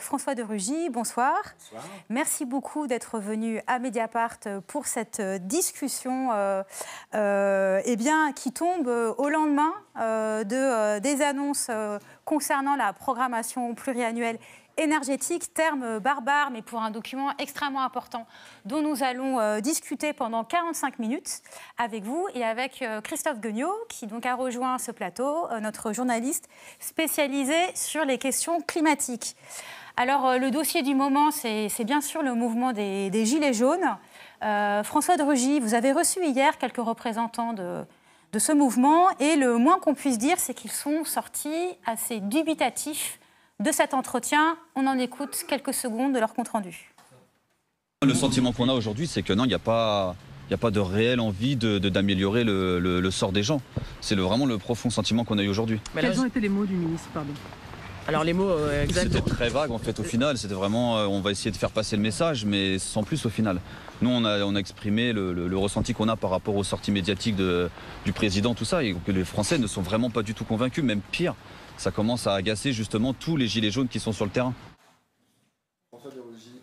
avec François de Rugy. Bonsoir. Bonsoir. Merci beaucoup d'être venu à Mediapart pour cette discussion qui tombe au lendemain des annonces concernant la programmation pluriannuelle énergétique, terme barbare, mais pour un document extrêmement important dont nous allons discuter pendant 45 minutes avec vous et avec Christophe Gueugnot, qui donc a rejoint ce plateau, notre journaliste spécialisé sur les questions climatiques. Alors, le dossier du moment, c'est bien sûr le mouvement des Gilets jaunes. François de Rugy, vous avez reçu hier quelques représentants de ce mouvement et le moins qu'on puisse dire, c'est qu'ils sont sortis assez dubitatifs de cet entretien. On en écoute quelques secondes de leur compte-rendu. Le sentiment qu'on a aujourd'hui, c'est que non, il n'y a pas de réelle envie d'améliorer le sort des gens. C'est vraiment le profond sentiment qu'on a eu aujourd'hui. Quels ont été les mots du ministre, pardon? Alors les mots exacts. C'était très vague en fait au final. C'était vraiment, on va essayer de faire passer le message, mais sans plus au final. Nous, on a exprimé le ressenti qu'on a par rapport aux sorties médiatiques du président, tout ça, et que les Français ne sont vraiment pas du tout convaincus, même pire. Ça commence à agacer justement tous les gilets jaunes qui sont sur le terrain. François de Rugy,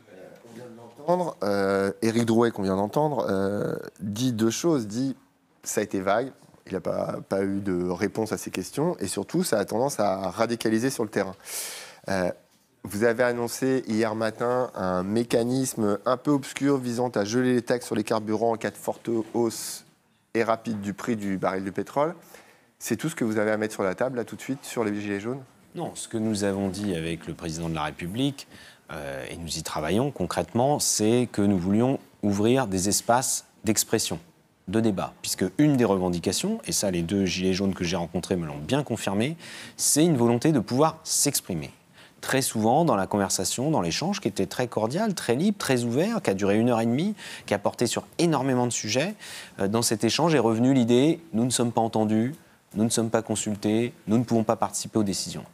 on vient de l'entendre. Éric Drouet, qu'on vient d'entendre, dit deux choses. Dit, ça a été vague, il n'a pas eu de réponse à ces questions, et surtout, ça a tendance à radicaliser sur le terrain. Vous avez annoncé hier matin un mécanisme un peu obscur visant à geler les taxes sur les carburants en cas de forte hausse et rapide du prix du baril de pétrole. C'est tout ce que vous avez à mettre sur la table, là, tout de suite, sur les Gilets jaunes? Non, ce que nous avons dit avec le président de la République, et nous y travaillons concrètement, c'est que nous voulions ouvrir des espaces d'expression, de débat. Puisque une des revendications, et ça les deux Gilets jaunes que j'ai rencontrés me l'ont bien confirmé, c'est une volonté de pouvoir s'exprimer. Très souvent, dans la conversation, dans l'échange, qui était très cordial, très libre, très ouvert, qui a duré 1h30, qui a porté sur énormément de sujets, dans cet échange est revenue l'idée « nous ne sommes pas entendus », nous ne sommes pas consultés, nous ne pouvons pas participer aux décisions.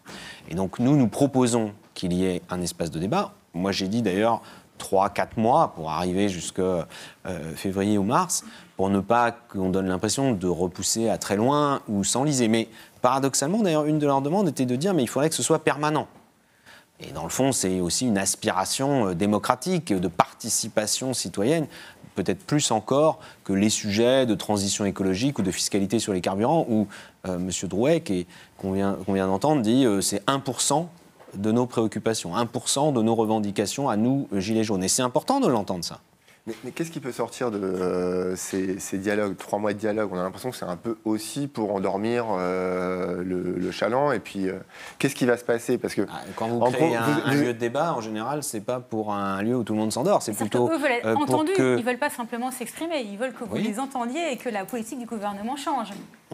Et donc nous proposons qu'il y ait un espace de débat. Moi j'ai dit d'ailleurs 3-4 mois pour arriver jusqu'à février ou mars, pour ne pas qu'on donne l'impression de repousser à très loin ou s'enliser. Mais paradoxalement d'ailleurs, une de leurs demandes était de dire mais il faudrait que ce soit permanent. Et dans le fond, c'est aussi une aspiration démocratique, de participation citoyenne, peut-être plus encore que les sujets de transition écologique ou de fiscalité sur les carburants, où M. Drouet, qu'on vient d'entendre, dit c'est 1% de nos préoccupations, 1% de nos revendications à nous, Gilets jaunes. Et c'est important de l'entendre, ça. Mais qu'est-ce qui peut sortir de ces dialogues, 3 mois de dialogue? On a l'impression que c'est un peu aussi pour endormir le chaland. Et puis, qu'est-ce qui va se passer? Parce que quand vous créez un lieu de débat, en général, c'est pas pour un lieu où tout le monde s'endort. C'est plutôt eux veulent être entendus. Ils ne veulent pas simplement s'exprimer. Ils veulent que vous les entendiez et que la politique du gouvernement change.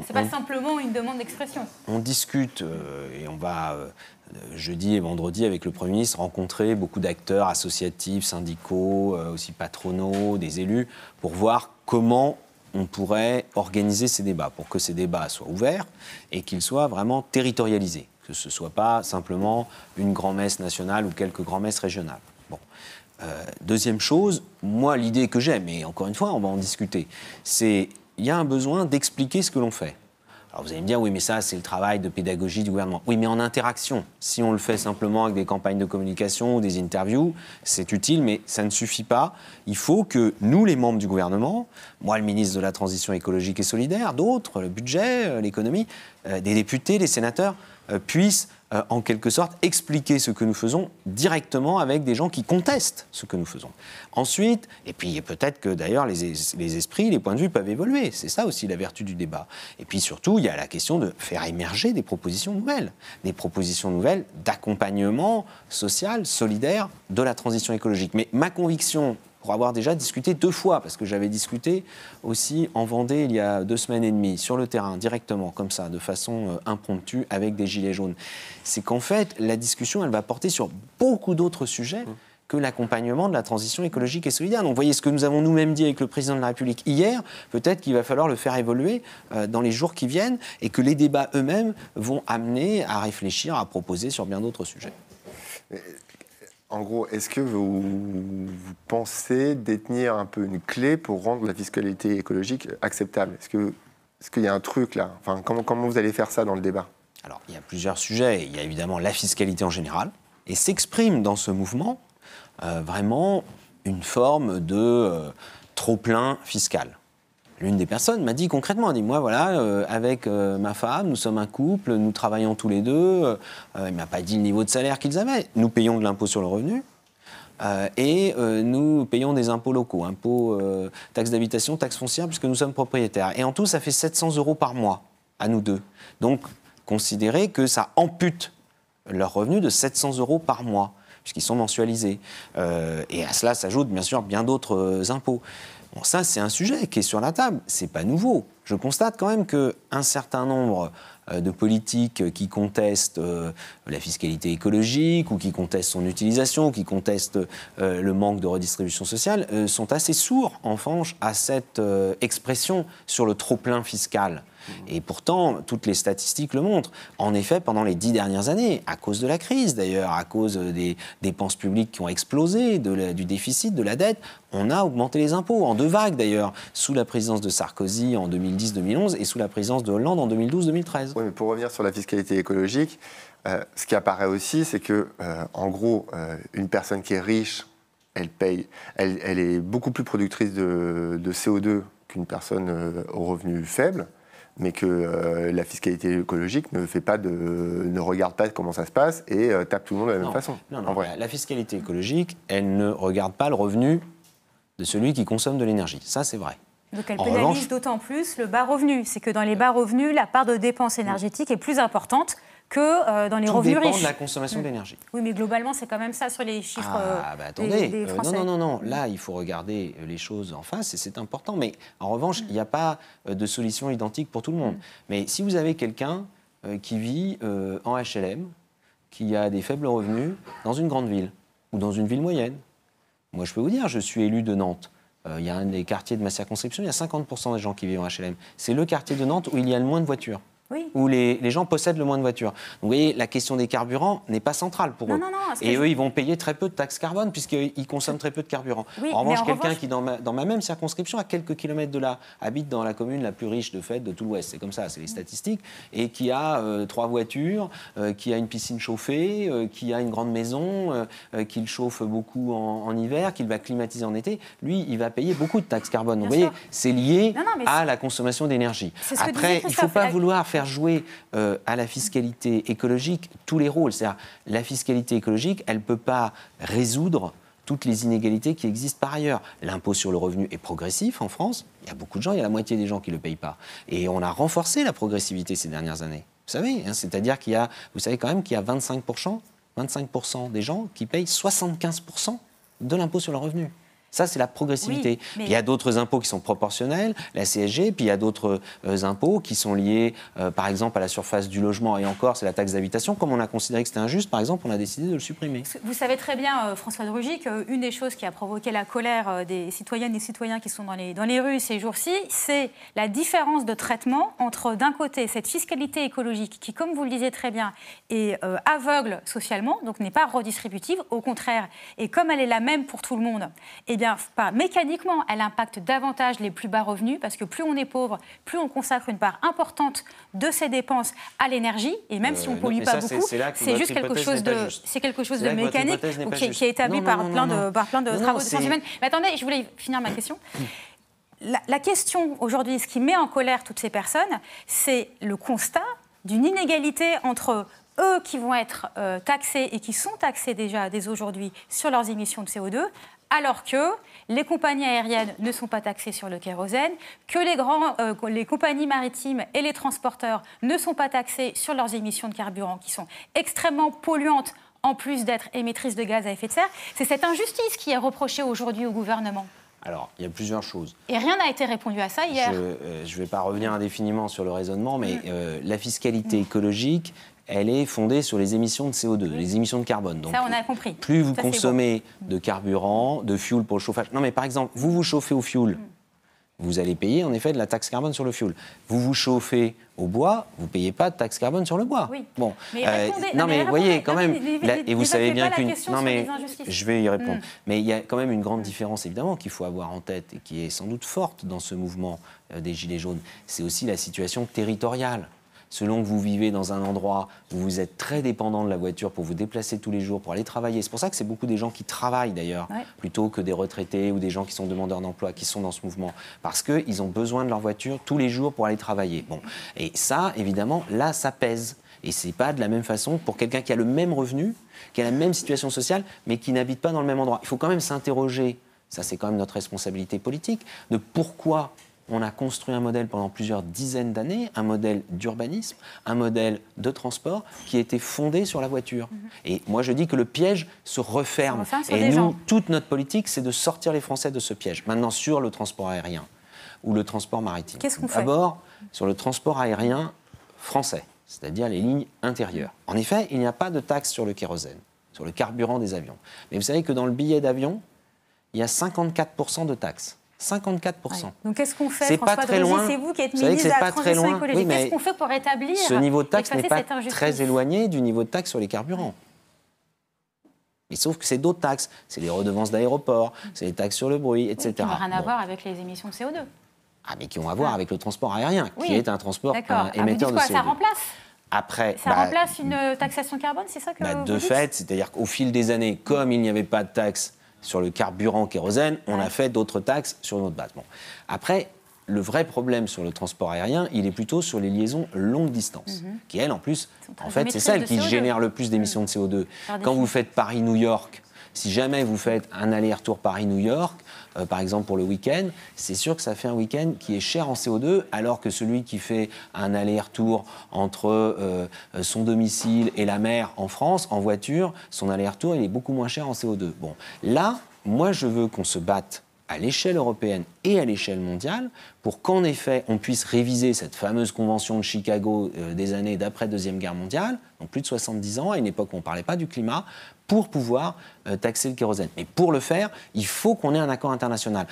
C'est pas simplement une demande d'expression. On discute et on va... jeudi et vendredi, avec le Premier ministre, rencontrer beaucoup d'acteurs associatifs, syndicaux, aussi patronaux, des élus, pour voir comment on pourrait organiser ces débats, pour que ces débats soient ouverts et qu'ils soient vraiment territorialisés, que ce ne soit pas simplement une grand-messe nationale ou quelques grand-messes régionales. Bon. Deuxième chose, moi, l'idée que j'ai, mais encore une fois, on va en discuter, c'est qu'il y a un besoin d'expliquer ce que l'on fait. Alors vous allez me dire, oui, mais ça, c'est le travail de pédagogie du gouvernement. Oui, mais en interaction. Si on le fait simplement avec des campagnes de communication ou des interviews, c'est utile, mais ça ne suffit pas. Il faut que nous, les membres du gouvernement, moi, le ministre de la Transition écologique et solidaire, d'autres, le budget, l'économie, des députés, les sénateurs, puissent en quelque sorte expliquer ce que nous faisons directement avec des gens qui contestent ce que nous faisons. Ensuite, et puis peut-être que d'ailleurs les esprits, les points de vue peuvent évoluer, c'est ça aussi la vertu du débat. Et puis surtout, il y a la question de faire émerger des propositions nouvelles d'accompagnement social, solidaire de la transition écologique. Mais ma conviction, pour avoir déjà discuté 2 fois, parce que j'avais discuté aussi en Vendée il y a 2 semaines et demie, sur le terrain, directement, comme ça, de façon impromptue, avec des gilets jaunes, c'est qu'en fait, la discussion, elle va porter sur beaucoup d'autres sujets que l'accompagnement de la transition écologique et solidaire. Donc, vous voyez ce que nous avons nous-mêmes dit avec le président de la République hier, peut-être qu'il va falloir le faire évoluer dans les jours qui viennent, et que les débats eux-mêmes vont amener à réfléchir, à proposer sur bien d'autres sujets. En gros, est-ce que vous pensez détenir un peu une clé pour rendre la fiscalité écologique acceptable? Est-ce qu'il y a un truc là? Enfin, comment vous allez faire ça dans le débat? Alors, il y a plusieurs sujets. Il y a évidemment la fiscalité en général. Et s'exprime dans ce mouvement vraiment une forme de trop-plein fiscal. L'une des personnes m'a dit concrètement, elle dit, moi voilà, avec ma femme, nous sommes un couple, nous travaillons tous les deux, il ne m'a pas dit le niveau de salaire qu'ils avaient. Nous payons de l'impôt sur le revenu et nous payons des impôts locaux, impôts, taxes d'habitation, taxes foncières, puisque nous sommes propriétaires. Et en tout, ça fait 700 € par mois, à nous deux. Donc, considérez que ça ampute leurs revenus de 700 € par mois, puisqu'ils sont mensualisés. Et à cela s'ajoutent bien sûr bien d'autres impôts. Bon, ça, c'est un sujet qui est sur la table. C'est pas nouveau. Je constate quand même qu'un certain nombre de politiques qui contestent la fiscalité écologique ou qui contestent son utilisation, ou qui contestent le manque de redistribution sociale, sont assez sourds, en revanche, à cette expression sur le trop-plein fiscal. Et pourtant, toutes les statistiques le montrent. En effet, pendant les 10 dernières années, à cause de la crise d'ailleurs, à cause des dépenses publiques qui ont explosé, du déficit, de la dette, on a augmenté les impôts, en 2 vagues d'ailleurs, sous la présidence de Sarkozy en 2010-2011 et sous la présidence de Hollande en 2012-2013. Oui, mais pour revenir sur la fiscalité écologique, ce qui apparaît aussi, c'est que, en gros, une personne qui est riche, elle est beaucoup plus productrice de CO2 qu'une personne aux revenus faibles, mais que la fiscalité écologique ne regarde pas comment ça se passe et tape tout le monde de la même façon. Non, la fiscalité écologique, elle ne regarde pas le revenu de celui qui consomme de l'énergie. Ça, c'est vrai. Donc elle pénalise d'autant plus le bas revenu. C'est que dans les bas revenus, la part de dépenses énergétiques est plus importante que dans les revenus riches. Tout dépend de la consommation d'énergie. Oui, mais globalement, c'est quand même ça sur les chiffres attendez, des Français. Non. Là, il faut regarder les choses en face et c'est important. Mais en revanche, il n'y a pas de solution identique pour tout le monde. Mais si vous avez quelqu'un qui vit en HLM, qui a des faibles revenus dans une grande ville ou dans une ville moyenne, moi, je peux vous dire, je suis élu de Nantes. Il y a un des quartiers de ma circonscription, il y a 50% des gens qui vivent en HLM. C'est le quartier de Nantes où il y a le moins de voitures. Oui. Où les gens possèdent le moins de voitures. Donc vous voyez, la question des carburants n'est pas centrale pour eux. Non, et eux, ils vont payer très peu de taxes carbone puisqu'ils consomment très peu de carburant. Oui, en revanche, quelqu'un qui, dans ma même circonscription, à quelques kilomètres de là, habite dans la commune la plus riche de fait de tout l'Ouest, c'est comme ça, c'est les statistiques, et qui a 3 voitures, qui a une piscine chauffée, qui a une grande maison, qu'il chauffe beaucoup en hiver, qu'il va climatiser en été, lui, il va payer beaucoup de taxes carbone. Donc vous voyez, c'est lié à la consommation d'énergie. Après, il ne faut pas vouloir faire jouer à la fiscalité écologique tous les rôles. C'est-à-dire, la fiscalité écologique, elle ne peut pas résoudre toutes les inégalités qui existent par ailleurs. L'impôt sur le revenu est progressif en France. Il y a beaucoup de gens, il y a la moitié des gens qui ne le payent pas. Et on a renforcé la progressivité ces dernières années. Vous savez, c'est-à-dire vous savez quand même qu'il y a 25% des gens qui payent 75% de l'impôt sur le revenu. Ça, c'est la progressivité. Oui, il y a d'autres impôts qui sont proportionnels, la CSG, puis il y a d'autres impôts qui sont liés, par exemple, à la surface du logement. Et encore, c'est la taxe d'habitation. Comme on a considéré que c'était injuste, par exemple, on a décidé de le supprimer. Vous savez très bien, François de Rugy, qu'une des choses qui a provoqué la colère des citoyennes et citoyens qui sont dans les rues ces jours-ci, c'est la différence de traitement entre, d'un côté, cette fiscalité écologique qui, comme vous le disiez très bien, est aveugle socialement, donc n'est pas redistributive, au contraire. Et comme elle est la même pour tout le monde, bien, mécaniquement, elle impacte davantage les plus bas revenus, parce que plus on est pauvre, plus on consacre une part importante de ses dépenses à l'énergie, et même si on ne pollue pas beaucoup, c'est juste quelque chose de mécanique qui est établi par plein de travaux de sciences humaines. Mais attendez, je voulais finir ma question. La question aujourd'hui, ce qui met en colère toutes ces personnes, c'est le constat d'une inégalité entre eux qui vont être taxés et qui sont taxés déjà dès aujourd'hui sur leurs émissions de CO2, alors que les compagnies aériennes ne sont pas taxées sur le kérosène, que les compagnies maritimes et les transporteurs ne sont pas taxés sur leurs émissions de carburant, qui sont extrêmement polluantes, en plus d'être émettrices de gaz à effet de serre. C'est cette injustice qui est reprochée aujourd'hui au gouvernement. Alors, il y a plusieurs choses. Et rien n'a été répondu à ça hier. Je ne vais pas revenir indéfiniment sur le raisonnement, mais la fiscalité écologique, elle est fondée sur les émissions de CO2, les émissions de carbone. Donc, ça, on a compris. Plus vous consommez de carburant, de fuel pour le chauffage... Non, mais par exemple, vous vous chauffez au fuel, vous allez payer en effet de la taxe carbone sur le fuel. Vous vous chauffez au bois, vous ne payez pas de taxe carbone sur le bois. Oui. Bon, mais répondez, mais voyez quand même, et vous savez bien qu'une... Non, mais je vais y répondre. Mais il y a quand même une grande différence, évidemment, qu'il faut avoir en tête, et qui est sans doute forte dans ce mouvement des Gilets jaunes. C'est aussi la situation territoriale. selon que vous vivez dans un endroit où vous êtes très dépendant de la voiture pour vous déplacer tous les jours, pour aller travailler. C'est pour ça que c'est beaucoup des gens qui travaillent d'ailleurs, plutôt que des retraités ou des gens qui sont demandeurs d'emploi, qui sont dans ce mouvement, parce qu'ils ont besoin de leur voiture tous les jours pour aller travailler. Bon. Et ça, évidemment, là, ça pèse. Et c'est pas de la même façon pour quelqu'un qui a le même revenu, qui a la même situation sociale, mais qui n'habite pas dans le même endroit. Il faut quand même s'interroger, ça c'est quand même notre responsabilité politique, de pourquoi on a construit un modèle pendant plusieurs dizaines d'années, un modèle d'urbanisme, un modèle de transport qui a été fondé sur la voiture. Et moi je dis que le piège se referme. Et nous, toute notre politique, c'est de sortir les Français de ce piège. Maintenant, sur le transport aérien ou le transport maritime. Qu'est-ce qu'on fait ? D'abord, sur le transport aérien français, c'est-à-dire les lignes intérieures. En effet, il n'y a pas de taxe sur le kérosène, sur le carburant des avions. Mais vous savez que dans le billet d'avion, il y a 54% de taxes. 54%. Ouais. Donc qu'est-ce qu'on fait, c'est François pas très loin. C'est vous qui êtes ministre de la Transition écologique. Oui, qu'est-ce qu'on fait pour rétablir ce niveau de taxe n'est pas très éloigné du niveau de taxe sur les carburants. Mais sauf que c'est d'autres taxes. C'est les redevances d'aéroport, c'est les taxes sur le bruit, etc. Qui n'ont rien à voir avec les émissions de CO2. Ah, mais qui ont à voir avec le transport aérien, qui est un transport émetteur de CO2. Ça remplace Après, ça remplace une taxation carbone, c'est ça que vous de dites ? fait, c'est-à-dire qu'au fil des années, comme il n'y avait pas de taxe sur le carburant kérosène, on a fait d'autres taxes sur notre base. Bon. Après, le vrai problème sur le transport aérien, il est plutôt sur les liaisons longue distance, qui elles, en plus, en fait, c'est celles qui génèrent le plus d'émissions de CO2. Quand vous faites Paris-New York, si jamais vous faites un aller-retour Paris-New York, par exemple pour le week-end, c'est sûr que ça fait un week-end qui est cher en CO2, alors que celui qui fait un aller-retour entre son domicile et la mer en France, en voiture, son aller-retour, il est beaucoup moins cher en CO2. Bon, là, moi, je veux qu'on se batte à l'échelle européenne et à l'échelle mondiale pour qu'en effet, on puisse réviser cette fameuse convention de Chicago des années d'après Deuxième Guerre mondiale, donc plus de 70 ans, à une époque où on ne parlait pas du climat, pour pouvoir taxer le kérosène. Mais pour le faire, il faut qu'on ait un accord international.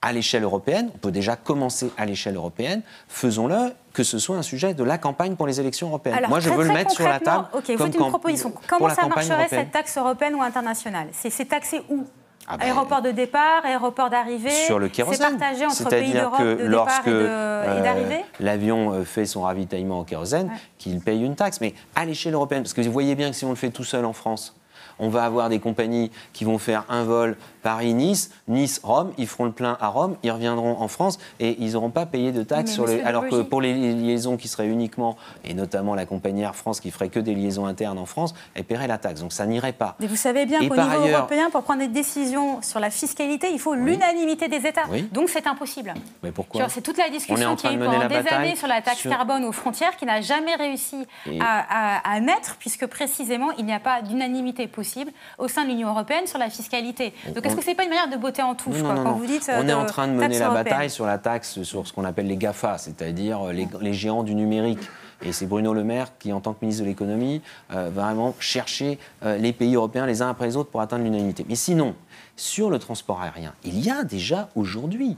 À l'échelle européenne, on peut déjà commencer à l'échelle européenne, faisons-le, que ce soit un sujet de la campagne pour les élections européennes. Alors, moi, je veux le mettre sur la table vous faites une proposition. Comment ça marcherait cette taxe européenne ou internationale ? C'est taxé où ? Aéroport de départ, aéroport d'arrivée, sur le kérosène. C'est partagé entre pays d'Europe de départ et d'arrivée. L'avion fait son ravitaillement au kérosène, qu'il paye une taxe. Mais à l'échelle européenne, parce que vous voyez bien que si on le fait tout seul en France, on va avoir des compagnies qui vont faire un vol Paris-Nice, Nice-Rome, ils feront le plein à Rome, ils reviendront en France et ils n'auront pas payé de taxes sur les... Alors que pour les liaisons qui seraient uniquement, et notamment la compagnie Air France qui ferait que des liaisons internes en France, elle paierait la taxe. Donc ça n'irait pas. Mais vous savez bien qu'au niveau européen, pour prendre des décisions sur la fiscalité, il faut l'unanimité des États. Donc c'est impossible. Mais pourquoi ? C'est toute la discussion qui a eu pendant des années sur la taxe carbone aux frontières qui n'a jamais réussi à naître, puisque précisément il n'y a pas d'unanimité possible au sein de l'Union européenne sur la fiscalité. Donc est-ce que ce n'est pas une manière de botter en touche quand vous dites on est en train de mener la bataille sur la taxe sur ce qu'on appelle les GAFA, c'est-à-dire les géants du numérique. Et c'est Bruno Le Maire qui, en tant que ministre de l'économie, va vraiment chercher les pays européens les uns après les autres pour atteindre l'unanimité. Mais sinon, sur le transport aérien, il y a déjà aujourd'hui,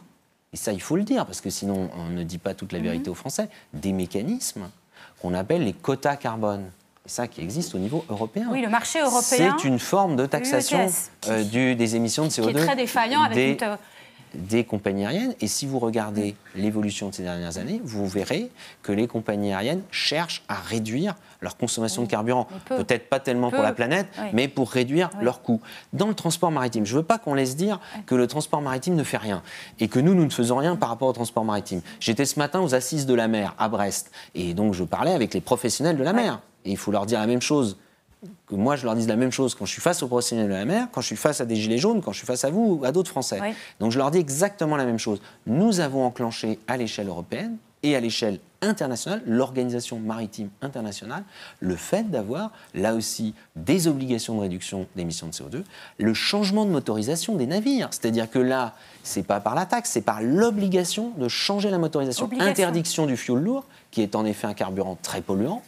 et ça il faut le dire, parce que sinon on ne dit pas toute la vérité aux Français, des mécanismes qu'on appelle les quotas carbone. C'est ça qui existe au niveau européen. Oui, le marché européen. C'est une forme de taxation des émissions de CO2 qui est très défaillant avec des compagnies aériennes. Et si vous regardez l'évolution de ces dernières années, vous verrez que les compagnies aériennes cherchent à réduire leur consommation de carburant. Peut-être pas tellement pour la planète, mais pour réduire leurs coûts. Dans le transport maritime, je ne veux pas qu'on laisse dire que le transport maritime ne fait rien et que nous ne faisons rien par rapport au transport maritime. J'étais ce matin aux Assises de la mer à Brest et donc je parlais avec les professionnels de la mer. Et il faut leur dire la même chose, que moi je leur dise la même chose quand je suis face aux professionnels de la mer, quand je suis face à des gilets jaunes, quand je suis face à vous ou à d'autres Français. Donc je leur dis exactement la même chose. Nous avons enclenché à l'échelle européenne et à l'échelle internationale, l'Organisation maritime internationale, le fait d'avoir là aussi des obligations de réduction d'émissions de CO2, le changement de motorisation des navires. C'est-à-dire que là, c'est pas par la taxe, c'est par l'obligation de changer la motorisation. Interdiction du fioul lourd, qui est en effet un carburant très polluant.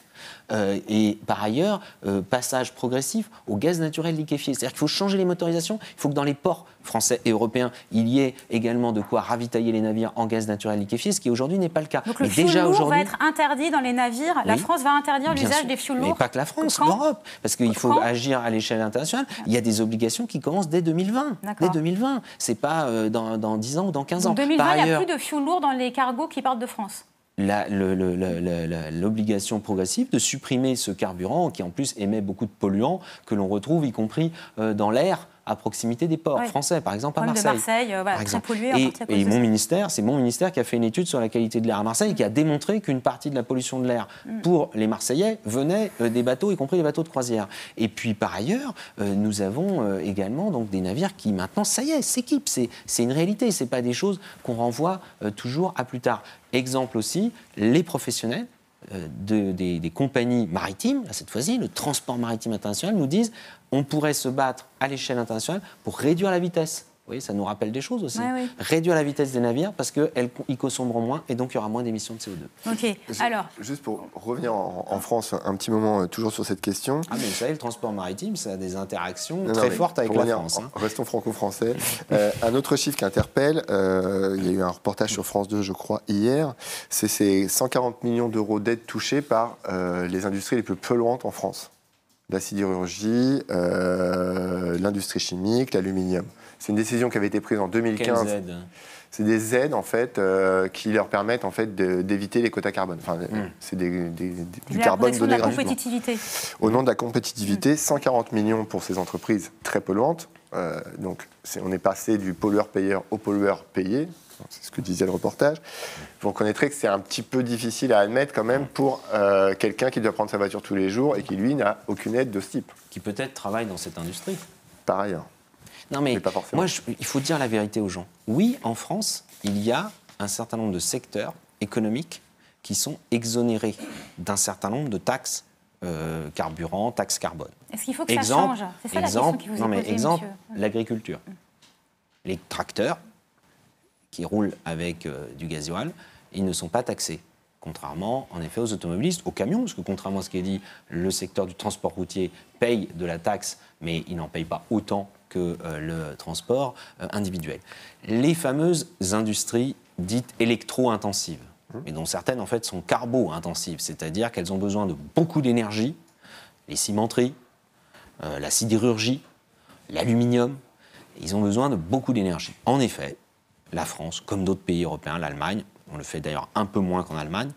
Et par ailleurs, passage progressif au gaz naturel liquéfié. C'est-à-dire qu'il faut changer les motorisations, il faut que dans les ports français et européens, il y ait également de quoi ravitailler les navires en gaz naturel liquéfié, ce qui aujourd'hui n'est pas le cas. Donc le fioul lourd va être interdit dans les navires, la France va interdire l'usage des fioul lourds. Mais pas que la France, l'Europe, parce qu'il faut agir à l'échelle internationale. Il y a des obligations qui commencent dès 2020. Dès 2020, c'est pas dans 10 ans ou dans 15 ans. En 2020, il n'y a plus de fioul lourd dans les cargos qui partent de France. l'obligation progressive de supprimer ce carburant qui en plus émet beaucoup de polluants que l'on retrouve y compris dans l'air à proximité des ports français, par exemple à Marseille. De Marseille, voilà, très pollué. Et mon ministère, c'est mon ministère qui a fait une étude sur la qualité de l'air à Marseille et qui a démontré qu'une partie de la pollution de l'air pour les Marseillais venait des bateaux, y compris les bateaux de croisière. Et puis par ailleurs, nous avons également donc, des navires qui maintenant, ça y est, s'équipent. C'est une réalité, ce n'est pas des choses qu'on renvoie toujours à plus tard. Exemple aussi, les professionnels des compagnies maritimes, là, cette fois-ci, le transport maritime international, nous disent on pourrait se battre à l'échelle internationale pour réduire la vitesse. Vous voyez, ça nous rappelle des choses aussi. Oui. Réduire la vitesse des navires parce qu'ils consommeront moins et donc il y aura moins d'émissions de CO2. Ok, alors... Juste pour revenir en France un petit moment, toujours sur cette question. Ah, mais vous savez, le transport maritime, ça a des interactions très fortes avec la France. Restons franco-français. Un autre chiffre qui interpelle, il y a eu un reportage sur France 2, je crois, hier, c'est ces 140 millions d'euros d'aides touchées par les industries les plus polluantes en France. La sidérurgie, l'industrie chimique, l'aluminium. C'est une décision qui avait été prise en 2015. Quelles aides ? C'est des aides en fait qui leur permettent en fait d'éviter les quotas carbone. Enfin, c'est du carbone donné gratuitement. La compétitivité. Au nom de la compétitivité, 140 millions pour ces entreprises très polluantes. Donc, on est passé du pollueur-payeur au pollueur-payé. C'est ce que disait le reportage. Vous reconnaîtrez que c'est un petit peu difficile à admettre quand même pour quelqu'un qui doit prendre sa voiture tous les jours et qui, lui, n'a aucune aide de ce type. Qui peut-être travaille dans cette industrie. Par ailleurs. Non mais pas forcément. moi, il faut dire la vérité aux gens. Oui, en France, il y a un certain nombre de secteurs économiques qui sont exonérés d'un certain nombre de taxes carburant, taxes carbone. Est-ce qu'il faut que ça change ? C'est ça la question qui vous est posée, exemple, monsieur. l'agriculture. Les tracteurs qui roulent avec du gasoil, ils ne sont pas taxés. Contrairement, en effet, aux automobilistes, aux camions, parce que contrairement à ce qui est dit, le secteur du transport routier paye de la taxe, mais il n'en paye pas autant que le transport individuel. Les fameuses industries dites électro-intensives, mais dont certaines en fait sont carbo-intensives, c'est-à-dire qu'elles ont besoin de beaucoup d'énergie, les cimenteries, la sidérurgie, l'aluminium, ils ont besoin de beaucoup d'énergie. En effet, la France, comme d'autres pays européens, l'Allemagne, on le fait d'ailleurs un peu moins qu'en Allemagne,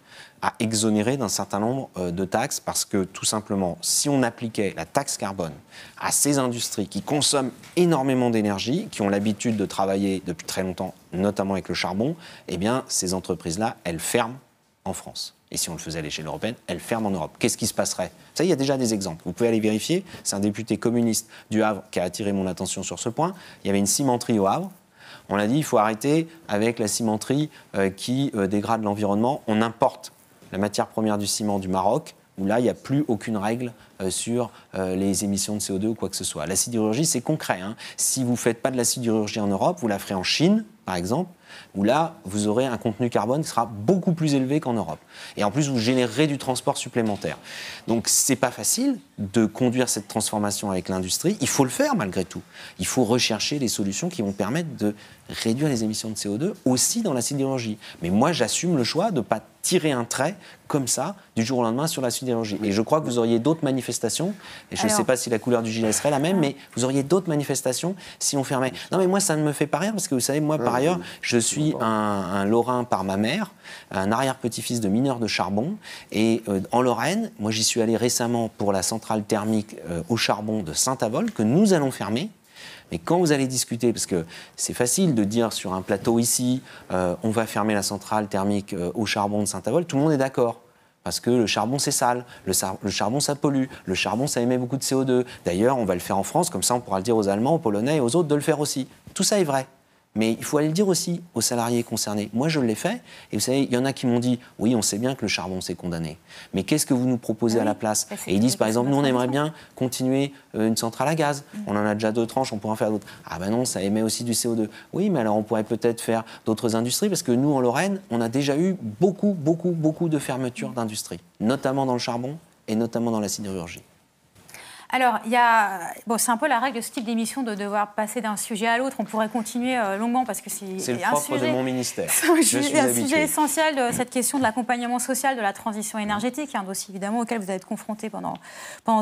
a exonéré d'un certain nombre de taxes parce que tout simplement, si on appliquait la taxe carbone à ces industries qui consomment énormément d'énergie, qui ont l'habitude de travailler depuis très longtemps, notamment avec le charbon, eh bien ces entreprises-là, elles ferment en France. Et si on le faisait à l'échelle européenne, elles ferment en Europe. Qu'est-ce qui se passerait ? Ça, il y a déjà des exemples. Vous pouvez aller vérifier. C'est un député communiste du Havre qui a attiré mon attention sur ce point. Il y avait une cimenterie au Havre. On a dit qu'il faut arrêter avec la cimenterie qui dégrade l'environnement. On importe la matière première du ciment du Maroc, où là, il n'y a plus aucune règle sur les émissions de CO2 ou quoi que ce soit. La sidérurgie, c'est concret. Si vous ne faites pas de la sidérurgie en Europe, vous la ferez en Chine, par exemple, où là, vous aurez un contenu carbone qui sera beaucoup plus élevé qu'en Europe. Et en plus, vous générerez du transport supplémentaire. Donc, ce n'est pas facile de conduire cette transformation avec l'industrie. Il faut le faire, malgré tout. Il faut rechercher des solutions qui vont permettre de réduire les émissions de CO2 aussi dans la sidérurgie. Mais moi, j'assume le choix de ne pas tirer un trait comme ça, du jour au lendemain, sur la sidérurgie. Et je crois que vous auriez d'autres manifestations, et je ne sais pas si la couleur du gilet serait la même, mais vous auriez d'autres manifestations si on fermait. Non, mais moi, ça ne me fait pas rire, parce que vous savez, moi, par ailleurs, je suis un Lorrain par ma mère, un arrière-petit-fils de mineur de charbon, et en Lorraine, moi, j'y suis allé récemment pour la centrale thermique au charbon de Saint-Avold, que nous allons fermer. Mais quand vous allez discuter, parce que c'est facile de dire sur un plateau ici, on va fermer la centrale thermique au charbon de Saint-Avold, tout le monde est d'accord. Parce que le charbon, c'est sale, le charbon, ça pollue, le charbon, ça émet beaucoup de CO2. D'ailleurs, on va le faire en France, comme ça, on pourra le dire aux Allemands, aux Polonais et aux autres de le faire aussi. Tout ça est vrai. Mais il faut aller le dire aussi aux salariés concernés. Moi, je l'ai fait. Et vous savez, il y en a qui m'ont dit « Oui, on sait bien que le charbon, c'est condamné. Mais qu'est-ce que vous nous proposez à la place ?» Et ils disent, par exemple, « Nous, on aimerait bien continuer une centrale à gaz. On en a déjà 2 tranches, on pourrait en faire d'autres. » « Ah ben non, ça émet aussi du CO2. » Oui, mais alors on pourrait peut-être faire d'autres industries, parce que nous, en Lorraine, on a déjà eu beaucoup de fermetures d'industries, notamment dans le charbon et notamment dans la sidérurgie. Alors, c'est un peu la règle de ce type d'émission de devoir passer d'un sujet à l'autre. On pourrait continuer longuement parce que c'est le propre de mon ministère. C'est un sujet essentiel de cette question de l'accompagnement social de la transition énergétique, un dossier évidemment auquel vous allez être confronté pendant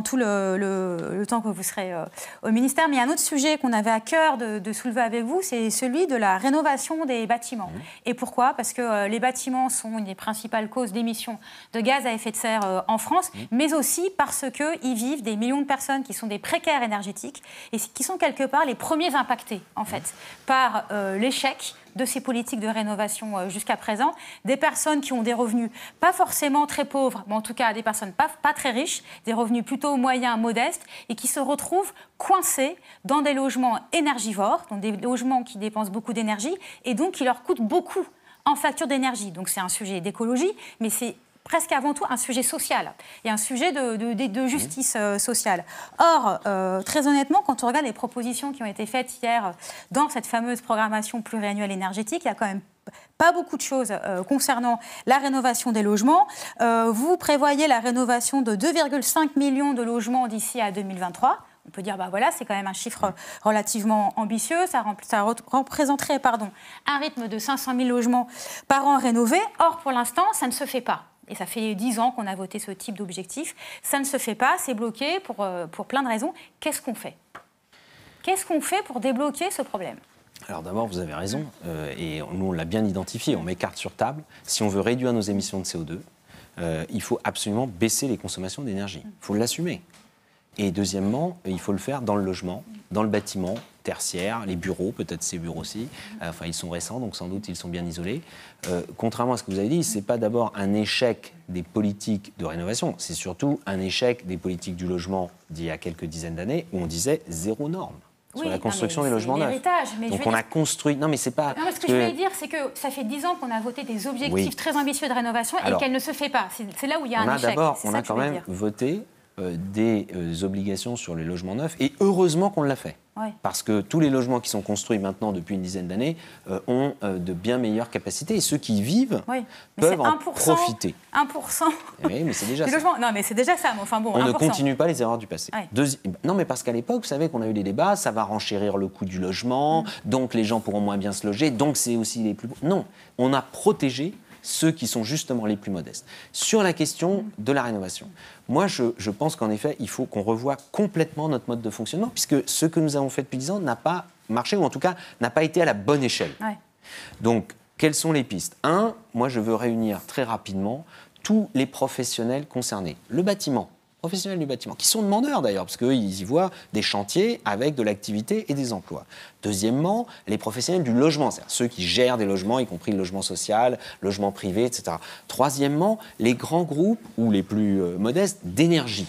tout le temps que vous serez au ministère. Mais il y a un autre sujet qu'on avait à cœur de soulever avec vous, c'est celui de la rénovation des bâtiments. Et pourquoi ? Parce que les bâtiments sont une des principales causes d'émissions de gaz à effet de serre en France, mais aussi parce qu'ils vivent des millions de personnes qui sont des précaires énergétiques et qui sont quelque part les premiers impactés, en fait, par l'échec de ces politiques de rénovation jusqu'à présent. Des personnes qui ont des revenus pas forcément très pauvres, mais en tout cas des personnes pas très riches, des revenus plutôt moyens, modestes, et qui se retrouvent coincées dans des logements énergivores, donc des logements qui dépensent beaucoup d'énergie et donc qui leur coûtent beaucoup en facture d'énergie. Donc c'est un sujet d'écologie, mais c'est presque avant tout un sujet social et un sujet de justice sociale. Or, très honnêtement, quand on regarde les propositions qui ont été faites hier dans cette fameuse programmation pluriannuelle énergétique, il y a quand même pas beaucoup de choses concernant la rénovation des logements. Vous prévoyez la rénovation de 2,5 millions de logements d'ici à 2023. On peut dire, voilà, c'est quand même un chiffre relativement ambitieux. Ça représenterait un rythme de 500 000 logements par an rénovés. Or, pour l'instant, ça ne se fait pas. Et ça fait 10 ans qu'on a voté ce type d'objectif. Ça ne se fait pas, c'est bloqué pour plein de raisons. Qu'est-ce qu'on fait ? Qu'est-ce qu'on fait pour débloquer ce problème ? Alors d'abord, vous avez raison, et nous on l'a bien identifié, on met carte sur table. Si on veut réduire nos émissions de CO2, il faut absolument baisser les consommations d'énergie. Il faut l'assumer. Et deuxièmement, il faut le faire dans le logement, dans le bâtiment tertiaire, les bureaux, peut-être ces bureaux aussi. Ils sont récents, donc sans doute ils sont bien isolés. Contrairement à ce que vous avez dit, ce n'est pas d'abord un échec des politiques de rénovation, c'est surtout un échec des politiques du logement d'il y a quelques dizaines d'années où on disait zéro norme. Sur la construction des logements neufs. Donc on a construit... Non, mais c'est pas... Non, mais ce que je voulais dire, c'est que ça fait 10 ans qu'on a voté des objectifs très ambitieux de rénovation et qu'elle ne se fait pas. C'est là où il y a un échec. On a quand même voté des obligations sur les logements neufs, et heureusement qu'on l'a fait. Ouais. Parce que tous les logements qui sont construits maintenant depuis une dizaine d'années ont de bien meilleures capacités, et ceux qui y vivent peuvent en profiter. 1%. Oui, mais c'est déjà ça. Non, mais c'est déjà ça. Enfin, bon, on 1%. ne continue pas les erreurs du passé. Ouais. Non, mais parce qu'à l'époque, vous savez qu'on a eu des débats, ça va renchérir le coût du logement, donc les gens pourront moins bien se loger, donc c'est aussi les plus... Non, on a protégé ceux qui sont justement les plus modestes. Sur la question de la rénovation, moi je pense qu'en effet, il faut qu'on revoie complètement notre mode de fonctionnement, puisque ce que nous avons fait depuis 10 ans n'a pas marché, ou en tout cas n'a pas été à la bonne échelle. Ouais. Donc, quelles sont les pistes ? Moi je veux réunir très rapidement tous les professionnels concernés. Le bâtiment, professionnels du bâtiment, qui sont demandeurs d'ailleurs, parce qu'ils y voient des chantiers avec de l'activité et des emplois. Deuxièmement, les professionnels du logement, c'est-à-dire ceux qui gèrent des logements, y compris le logement social, logement privé, etc. Troisièmement, les grands groupes, ou les plus modestes, d'énergie,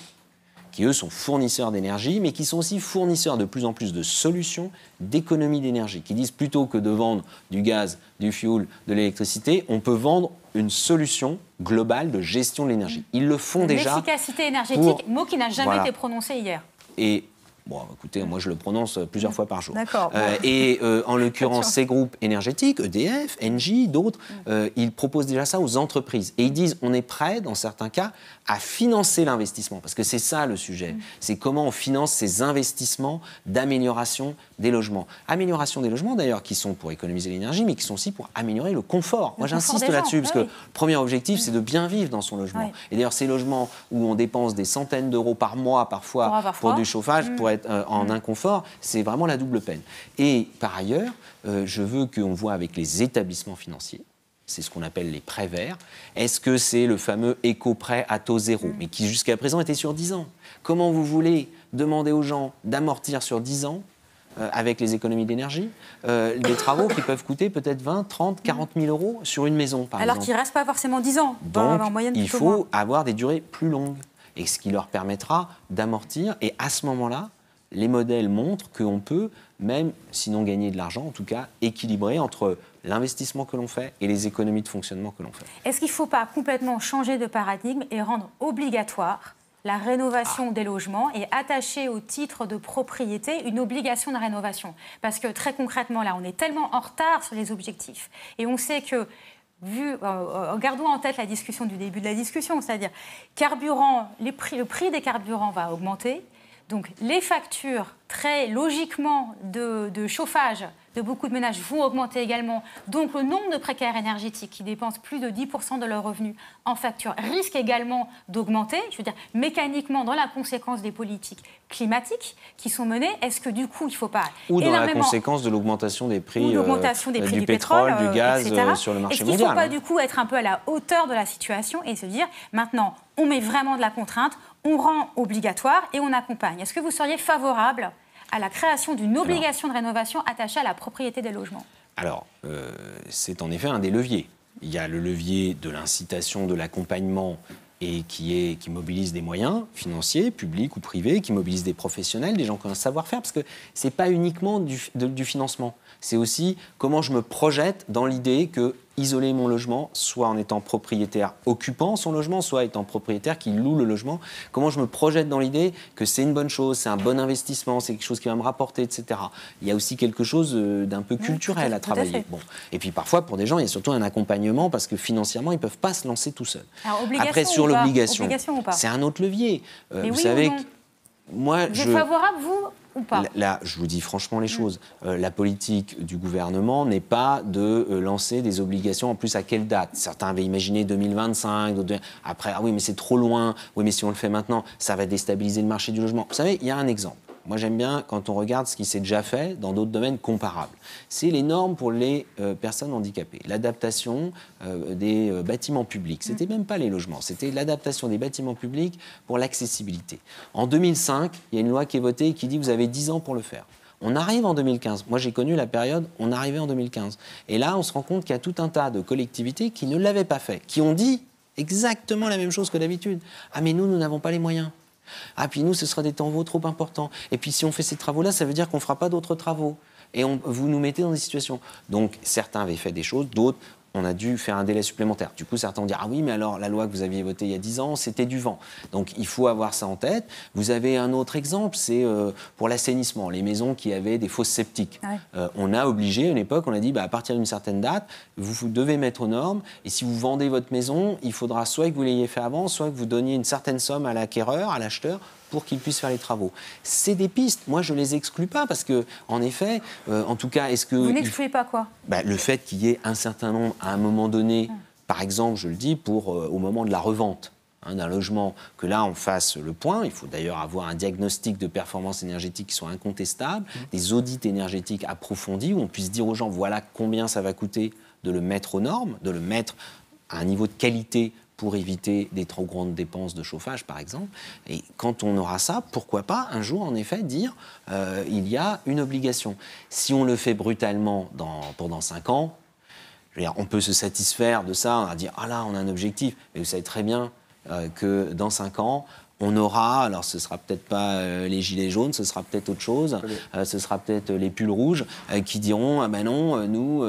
qui eux sont fournisseurs d'énergie, mais qui sont aussi fournisseurs de plus en plus de solutions d'économie d'énergie, qui disent plutôt que de vendre du gaz, du fioul, de l'électricité, on peut vendre une solution globale de gestion de l'énergie. Ils le font déjà. L'efficacité énergétique, mot qui n'a jamais été prononcé hier. Et bon, écoutez, moi je le prononce plusieurs fois par jour. D'accord. En l'occurrence, ces groupes énergétiques, EDF, Engie, d'autres, ils proposent déjà ça aux entreprises. Et ils disent, on est prêt, dans certains cas, à financer l'investissement. Parce que c'est ça le sujet. C'est comment on finance ces investissements d'amélioration des logements. Amélioration des logements, d'ailleurs, qui sont pour économiser l'énergie, mais qui sont aussi pour améliorer le confort. Moi, j'insiste là-dessus, parce que le premier objectif, c'est de bien vivre dans son logement. Et d'ailleurs, ces logements où on dépense des centaines d'euros par mois, parfois, pour du chauffage, pour être en inconfort, c'est vraiment la double peine. Et par ailleurs, je veux qu'on voit avec les établissements financiers, c'est ce qu'on appelle les prêts verts. Est-ce que c'est le fameux éco-prêt à taux zéro, mais qui jusqu'à présent était sur 10 ans ? Comment vous voulez demander aux gens d'amortir sur 10 ans avec les économies d'énergie, des travaux qui peuvent coûter peut-être 20, 30, 40 000 euros sur une maison, par exemple. Alors qu'il ne reste pas forcément 10 ans. Donc, en moyenne, il faut avoir des durées plus longues, et ce qui leur permettra d'amortir. Et à ce moment-là, les modèles montrent qu'on peut, même sinon gagner de l'argent, en tout cas équilibrer entre l'investissement que l'on fait et les économies de fonctionnement que l'on fait. Est-ce qu'il ne faut pas complètement changer de paradigme et rendre obligatoire la rénovation des logements et attacher au titre de propriété une obligation de rénovation ? Parce que très concrètement, là, on est tellement en retard sur les objectifs. Et on sait que, gardons en tête la discussion du début de la discussion, c'est-à-dire carburant, le prix des carburants va augmenter. Donc les factures, très logiquement, de chauffage de beaucoup de ménages vont augmenter également. Donc le nombre de précaires énergétiques qui dépensent plus de 10% de leurs revenus en facture risque également d'augmenter, je veux dire, mécaniquement dans la conséquence des politiques climatiques qui sont menées. Est-ce que du coup, il ne faut pas ou dans la conséquence de l'augmentation des prix, du pétrole, du gaz sur le marché mondial. Est-ce qu'il ne faut pas du coup être un peu à la hauteur de la situation et se dire, maintenant, on met vraiment de la contrainte, on rend obligatoire et on accompagne. Est-ce que vous seriez favorable à la création d'une obligation de rénovation attachée à la propriété des logements? Alors, c'est en effet un des leviers. Il y a le levier de l'incitation, de l'accompagnement, et qui mobilise des moyens financiers, publics ou privés, qui mobilise des professionnels, des gens qui ont un savoir-faire, parce que ce n'est pas uniquement du financement. C'est aussi comment je me projette dans l'idée que isoler mon logement, soit en étant propriétaire occupant son logement, soit étant propriétaire qui loue le logement. Comment je me projette dans l'idée que c'est une bonne chose, c'est un bon investissement, c'est quelque chose qui va me rapporter, etc. Il y a aussi quelque chose d'un peu culturel à travailler. Bon. Et puis parfois, pour des gens, il y a surtout un accompagnement parce que financièrement, ils ne peuvent pas se lancer tout seuls. Alors, après, sur l'obligation, c'est un autre levier. Mais vous oui savez, ou non moi, vous êtes favorable, vous ou pas? Là, je vous dis franchement les choses. La politique du gouvernement n'est pas de lancer des obligations. En plus, à quelle date? Certains avaient imaginé 2025. Après, ah oui, mais c'est trop loin. Oui, mais si on le fait maintenant, ça va déstabiliser le marché du logement. Vous savez, il y a un exemple. Moi, j'aime bien quand on regarde ce qui s'est déjà fait dans d'autres domaines comparables. C'est les normes pour les personnes handicapées. L'adaptation des bâtiments publics. C'était même pas les logements, c'était l'adaptation des bâtiments publics pour l'accessibilité. En 2005, il y a une loi qui est votée et qui dit que vous avez 10 ans pour le faire. On arrive en 2015. Moi, j'ai connu la période, on arrivait en 2015. Et là, on se rend compte qu'il y a tout un tas de collectivités qui ne l'avaient pas fait, qui ont dit exactement la même chose que d'habitude. Ah, mais nous n'avons pas les moyens. Ah, puis nous, ce sera des travaux trop importants. Et puis, si on fait ces travaux-là, ça veut dire qu'on ne fera pas d'autres travaux. Et vous nous mettez dans des situations. Donc, certains avaient fait des choses, d'autres, on a dû faire un délai supplémentaire. Du coup, certains vont dire « Ah oui, mais alors, la loi que vous aviez votée il y a 10 ans, c'était du vent. » Donc, il faut avoir ça en tête. Vous avez un autre exemple, c'est pour l'assainissement, les maisons qui avaient des fosses septiques. Ouais. On a obligé, à une époque, on a dit à partir d'une certaine date, vous devez mettre aux normes. Et si vous vendez votre maison, il faudra soit que vous l'ayez fait avant, soit que vous donniez une certaine somme à l'acquéreur, à l'acheteur, pour qu'ils puissent faire les travaux. C'est des pistes. Moi, je ne les exclus pas parce que, en effet, en tout cas, est-ce que... Vous n'excluez pas quoi? Le fait qu'il y ait un certain nombre, à un moment donné, par exemple, je le dis, au moment de la revente d'un logement, que là, on fasse le point. Il faut d'ailleurs avoir un diagnostic de performance énergétique qui soit incontestable, des audits énergétiques approfondis, où on puisse dire aux gens, voilà combien ça va coûter de le mettre aux normes, de le mettre à un niveau de qualité pour éviter des trop grandes dépenses de chauffage, par exemple. Et quand on aura ça, pourquoi pas, un jour, en effet, dire il y a une obligation. Si on le fait brutalement pendant 5 ans, je veux dire, on peut se satisfaire de ça, on va dire « Ah là, on a un objectif ». Mais vous savez très bien que dans 5 ans, on aura, alors ce ne sera peut-être pas les gilets jaunes, ce sera peut-être autre chose, ce sera peut-être les pulls rouges qui diront « Ah ben non, nous,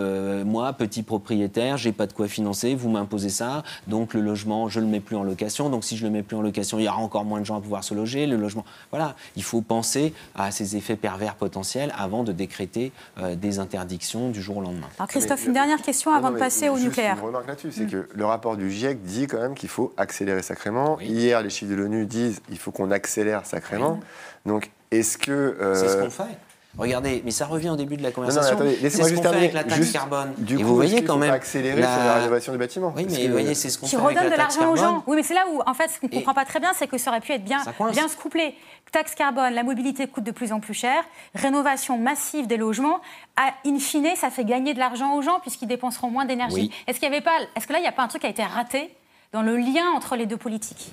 moi, petit propriétaire, j'ai pas de quoi financer, vous m'imposez ça, donc le logement, je le mets plus en location, donc si je le mets plus en location, il y aura encore moins de gens à pouvoir se loger, le logement... » Voilà, il faut penser à ces effets pervers potentiels avant de décréter des interdictions du jour au lendemain. Alors Christophe, une dernière question avant de passer au nucléaire. Une remarque là-dessus, c'est que le rapport du GIEC dit quand même qu'il faut accélérer sacrément. Oui. Hier, les chiffres de l'ONU disent il faut qu'on accélère sacrément. Oui. Donc, est-ce que... C'est ce qu'on fait. Regardez, mais ça revient au début de la conversation. Non, laissez-moi juste terminer avec la taxe carbone. Du coup, vous voyez quand même accélérer sur la rénovation des bâtiments. Oui, mais vous voyez, c'est ce qu'on fait avec la taxe carbone. Qui redonne de l'argent aux gens. Oui, mais c'est là où, en fait, ce qu'on ne comprend pas très bien, c'est que ça aurait pu être bien se coupler. Taxe carbone, la mobilité coûte de plus en plus cher. Rénovation massive des logements, in fine, ça fait gagner de l'argent aux gens puisqu'ils dépenseront moins d'énergie. Oui. Est-ce que là, il n'y a pas un truc qui a été raté dans le lien entre les deux politiques ?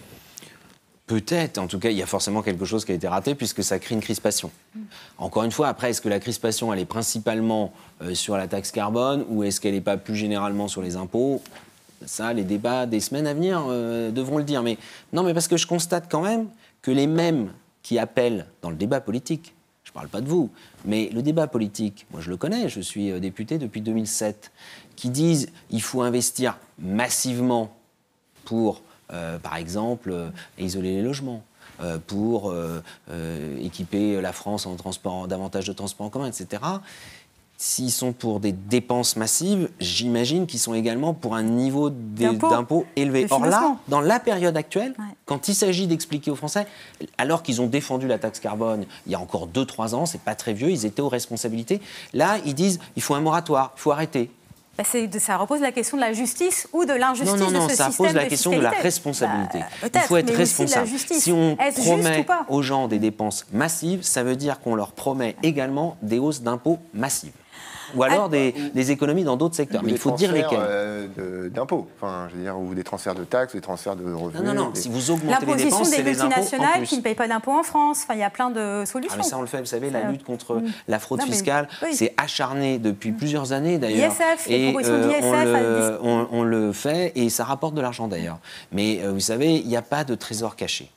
Peut-être, en tout cas, il y a forcément quelque chose qui a été raté puisque ça crée une crispation. Encore une fois, après, est-ce que la crispation, elle est principalement sur la taxe carbone ou est-ce qu'elle n'est pas plus généralement sur les impôts? Ça, les débats des semaines à venir devront le dire. Mais non, mais parce que je constate quand même que les mêmes qui appellent dans le débat politique, je ne parle pas de vous, mais le débat politique, moi je le connais, je suis député depuis 2007, qui disent qu'il faut investir massivement pour... par exemple, isoler les logements, pour équiper la France en davantage de transports en commun, etc. S'ils sont pour des dépenses massives, j'imagine qu'ils sont également pour un niveau d'impôts élevé. Or là, dans la période actuelle, quand il s'agit d'expliquer aux Français, alors qu'ils ont défendu la taxe carbone il y a encore 2-3 ans, c'est pas très vieux, ils étaient aux responsabilités, là, ils disent il faut un moratoire, il faut arrêter. Ça repose la question de la justice ou de l'injustice de ce système. Non, ça pose la question de la responsabilité. Il faut être responsable. Si on promet aux gens des dépenses massives, ça veut dire qu'on leur promet également des hausses d'impôts massives. Ou alors des économies dans d'autres secteurs. Mais il faut dire lesquels. D'impôts, enfin, je veux dire, ou des transferts de taxes, des transferts de revenus. Non. Si vous augmentez les dépenses, c'est des impôts en plus. L'imposition des multinationales qui ne payent pas d'impôts en France. Enfin, il y a plein de solutions. Mais ça, on le fait. Vous savez, la lutte contre la fraude fiscale, c'est acharné depuis plusieurs années, d'ailleurs. ISF, et on le fait, et ça rapporte de l'argent, d'ailleurs. Mais vous savez, il n'y a pas de trésor caché.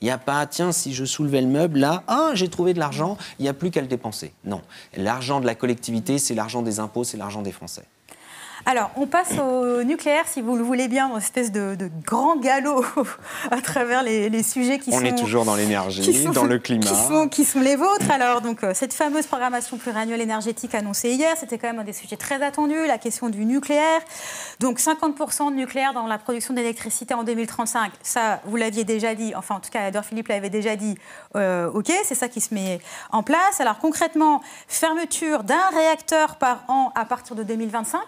Il n'y a pas, tiens, si je soulevais le meuble, là, j'ai trouvé de l'argent, il n'y a plus qu'à le dépenser. Non. L'argent de la collectivité, c'est l'argent des impôts, c'est l'argent des Français. Alors, on passe au nucléaire, si vous le voulez bien, dans une espèce de grand galop à travers les sujets qui sont... On est toujours dans l'énergie, dans le climat. Qui sont les vôtres. Alors, donc, cette fameuse programmation pluriannuelle énergétique annoncée hier, c'était quand même un des sujets très attendus, la question du nucléaire. Donc, 50% de nucléaire dans la production d'électricité en 2035, ça, vous l'aviez déjà dit, enfin, en tout cas, Édouard Philippe l'avait déjà dit, OK, c'est ça qui se met en place. Alors, concrètement, fermeture d'un réacteur par an à partir de 2025,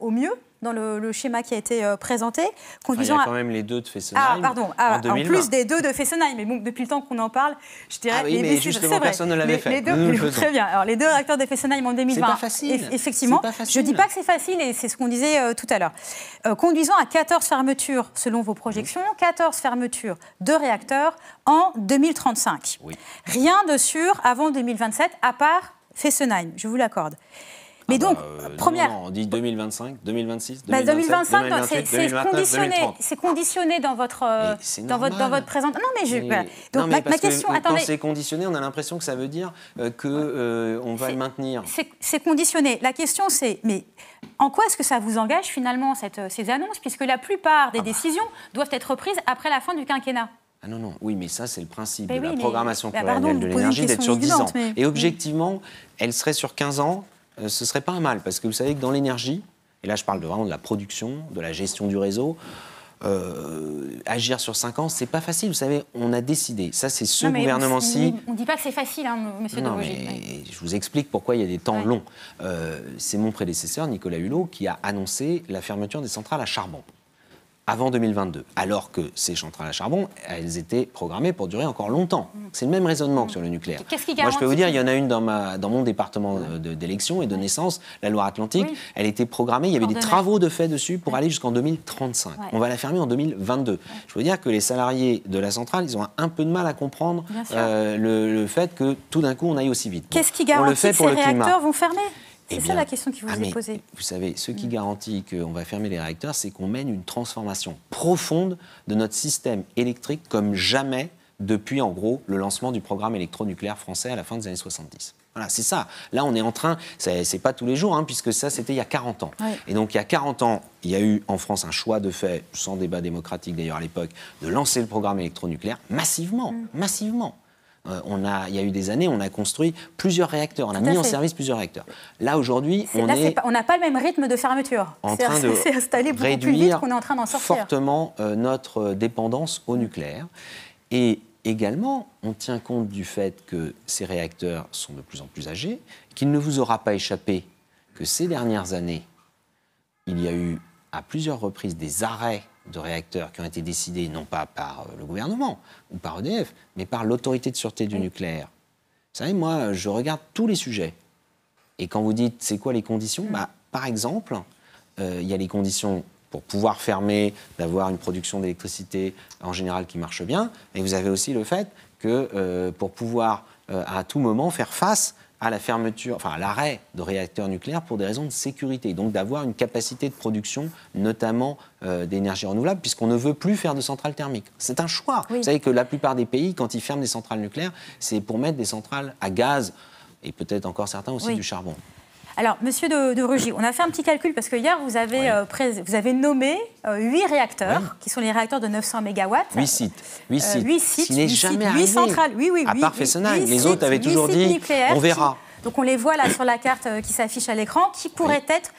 au mieux, dans le schéma qui a été présenté. Il y a quand même les 2 de Fessenheim en plus des 2 de Fessenheim. Mais bon, depuis le temps qu'on en parle, je dirais... mais justement, personne ne l'avait fait. Très bien. Alors, les 2 réacteurs de Fessenheim en 2020... C'est pas facile. Effectivement. Je ne dis pas que c'est facile, et c'est ce qu'on disait tout à l'heure. Conduisant à 14 fermetures, selon vos projections, 14 fermetures de réacteurs en 2035. Oui. Rien de sûr avant 2027, à part Fessenheim, je vous l'accorde. Mais donc, première... Non, on dit 2025, 2026, 2027, 2025, 2028, c'est 2029, conditionné, 2030. C'est conditionné dans votre présentation. Non, mais donc, ma question... Quand c'est conditionné, on a l'impression que ça veut dire qu'on va le maintenir. C'est conditionné. La question, c'est... Mais en quoi est-ce que ça vous engage, finalement, ces annonces, puisque la plupart des décisions doivent être prises après la fin du quinquennat? Ah non, oui, mais ça, c'est le principe de la programmation pluriannuelle de l'énergie, d'être sur 10 ans. Et objectivement, elle serait sur 15 ans, ce serait pas un mal, parce que vous savez que dans l'énergie, et là je parle vraiment de la production, de la gestion du réseau, agir sur 5 ans, c'est pas facile. Vous savez, on a décidé, ça c'est ce gouvernement-ci... On ne dit pas que c'est facile, monsieur de Rugy. Mais je vous explique pourquoi il y a des temps longs. C'est mon prédécesseur, Nicolas Hulot, qui a annoncé la fermeture des centrales à charbon avant 2022, alors que ces centrales à charbon, elles étaient programmées pour durer encore longtemps. C'est le même raisonnement que sur le nucléaire. Moi, je peux vous dire, il y en a une dans mon département d'élection et de naissance, la Loire-Atlantique. Oui. Elle était programmée, il y avait des travaux de fait dessus pour aller jusqu'en 2035. Ouais. On va la fermer en 2022. Ouais. Je peux vous dire que les salariés de la centrale, ils ont un peu de mal à comprendre le fait que tout d'un coup, on aille aussi vite. Qu'est-ce qui garantit que ces réacteurs vont fermer ? C'est ça la question qui vous est posée. Vous savez, ce qui garantit qu'on va fermer les réacteurs, c'est qu'on mène une transformation profonde de notre système électrique comme jamais depuis, en gros, le lancement du programme électronucléaire français à la fin des années 70. Voilà, c'est ça. Là, on est en train, c'est pas tous les jours, puisque ça, c'était il y a 40 ans. Ouais. Et donc, il y a 40 ans, il y a eu en France un choix de fait, sans débat démocratique d'ailleurs à l'époque, de lancer le programme électronucléaire massivement, massivement. Il y a eu des années, on a construit plusieurs réacteurs, on a mis en service plusieurs réacteurs. Là, aujourd'hui, on n'a pas le même rythme de fermeture. En train de réduire fortement notre dépendance au nucléaire. Et également, on tient compte du fait que ces réacteurs sont de plus en plus âgés, qu'il ne vous aura pas échappé que ces dernières années, il y a eu à plusieurs reprises des arrêts de réacteurs qui ont été décidés non pas par le gouvernement ou par EDF, mais par l'autorité de sûreté du nucléaire. Vous savez, moi, je regarde tous les sujets. Et quand vous dites, c'est quoi les conditions ? Par exemple, il y a les conditions pour pouvoir fermer, d'avoir une production d'électricité en général qui marche bien, et vous avez aussi le fait que pour pouvoir à tout moment faire face à la fermeture, enfin à l'arrêt de réacteurs nucléaires pour des raisons de sécurité, donc d'avoir une capacité de production, notamment d'énergie renouvelable, puisqu'on ne veut plus faire de centrales thermiques. C'est un choix. Oui. Vous savez que la plupart des pays, quand ils ferment des centrales nucléaires, c'est pour mettre des centrales à gaz, et peut-être encore certains aussi du charbon. Alors, monsieur de Rugy, on a fait un petit calcul parce que hier, vous avez nommé 8 réacteurs, qui sont les réacteurs de 900 MW. 8 sites. 8 sites. Ce qui n'est jamais arrivé. 8 centrales. À part Fessenheim. Les autres avaient toujours dit, on verra. Donc on les voit là sur la carte qui s'affiche à l'écran, qui pourraient être,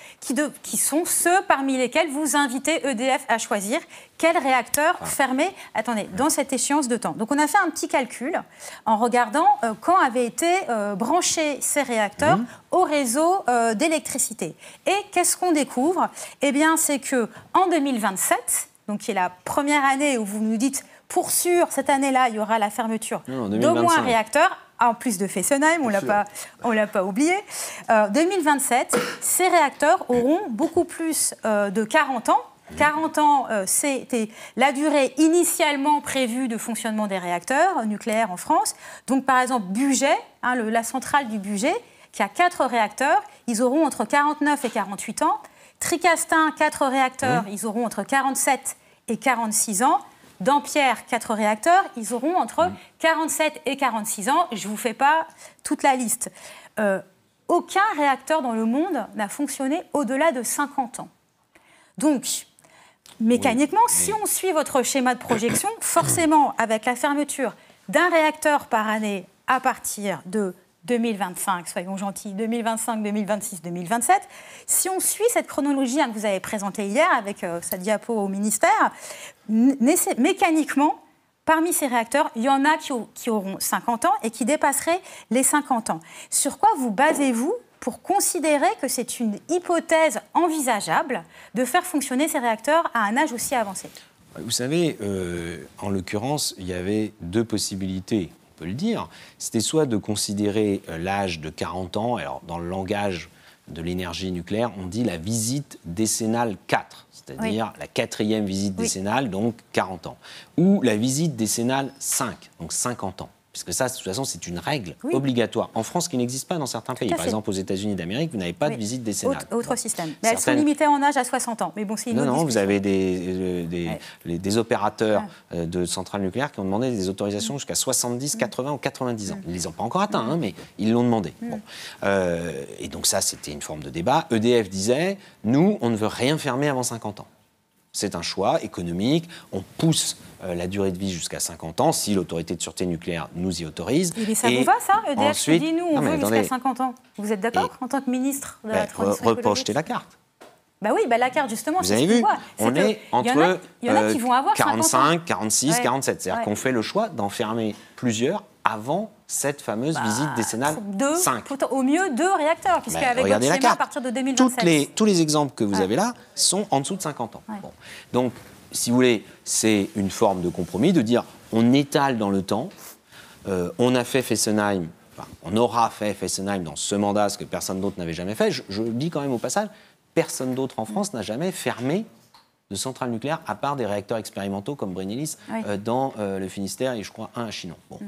qui sont ceux parmi lesquels vous invitez EDF à choisir quel réacteur fermer, attendez, dans cette échéance de temps. Donc on a fait un petit calcul en regardant quand avaient été branchés ces réacteurs au réseau d'électricité. Et qu'est-ce qu'on découvre? Eh bien, c'est qu'en 2027, donc qui est la première année où vous nous dites, pour sûr, cette année-là, il y aura la fermeture d'au moins un réacteur, en plus de Fessenheim, on ne l'a pas oublié. 2027, ces réacteurs auront beaucoup plus de 40 ans. 40 ans, c'était la durée initialement prévue de fonctionnement des réacteurs nucléaires en France. Donc, par exemple, Bugey, la centrale du Bugey, qui a 4 réacteurs, ils auront entre 49 et 48 ans. Tricastin, 4 réacteurs, ils auront entre 47 et 46 ans. Dampierre, 4 réacteurs, ils auront entre 47 et 46 ans. Je ne vous fais pas toute la liste. Aucun réacteur dans le monde n'a fonctionné au-delà de 50 ans. Donc, mécaniquement, si on suit votre schéma de projection, forcément, avec la fermeture d'un réacteur par année à partir de 2025, soyons gentils, 2025, 2026, 2027, si on suit cette chronologie que vous avez présentée hier avec sa diapo au ministère, mécaniquement, parmi ces réacteurs, il y en a qui auront 50 ans et qui dépasseraient les 50 ans. Sur quoi vous basez-vous pour considérer que c'est une hypothèse envisageable de faire fonctionner ces réacteurs à un âge aussi avancé? Vous savez, en l'occurrence, il y avait 2 possibilités, on peut le dire. C'était soit de considérer l'âge de 40 ans, alors dans le langage de l'énergie nucléaire, on dit la visite décennale 4, c'est-à-dire la 4e visite décennale, donc 40 ans, ou la visite décennale 5, donc 50 ans. Puisque ça, de toute façon, c'est une règle obligatoire. En France, qui n'existe pas dans certains pays. Par exemple, aux États-Unis d'Amérique, vous n'avez pas de visite décennale. Autre système. Mais elles sont limitées en âge à 60 ans. Mais bon, c'est une autre discussion. Vous avez des opérateurs de centrales nucléaires qui ont demandé des autorisations jusqu'à 70, 80 ou 90 ans. Ils ne les ont pas encore atteints, mais ils l'ont demandé. Bon. Et donc ça, c'était une forme de débat. EDF disait, nous, on ne veut rien fermer avant 50 ans. C'est un choix économique. On pousse la durée de vie jusqu'à 50 ans si l'autorité de sûreté nucléaire nous y autorise. Et ça vous va, ça, EDF ensuite, qui dit, nous, on veut jusqu'à 50 ans. Vous êtes d'accord en tant que ministre de la transition écologique? Reprojetez la carte. Bah oui, la carte, justement, vous avez vu, on est entre y en a qui vont avoir 45, 46, 47. C'est-à-dire qu'on fait le choix d'en fermer plusieurs avant cette fameuse visite décennale 5. Au mieux 2 réacteurs, puisque avec votre schéma, à partir de 2027. Tous les exemples que vous avez là sont en dessous de 50 ans. Bon. Donc, si vous voulez, c'est une forme de compromis, de dire on étale dans le temps, on a fait Fessenheim, on aura fait Fessenheim dans ce mandat, ce que personne d'autre n'avait jamais fait. Je dis quand même au passage, personne d'autre en France n'a jamais fermé de centrales nucléaires, à part des réacteurs expérimentaux comme Brennilis dans le Finistère et je crois un à Chinon. Bon.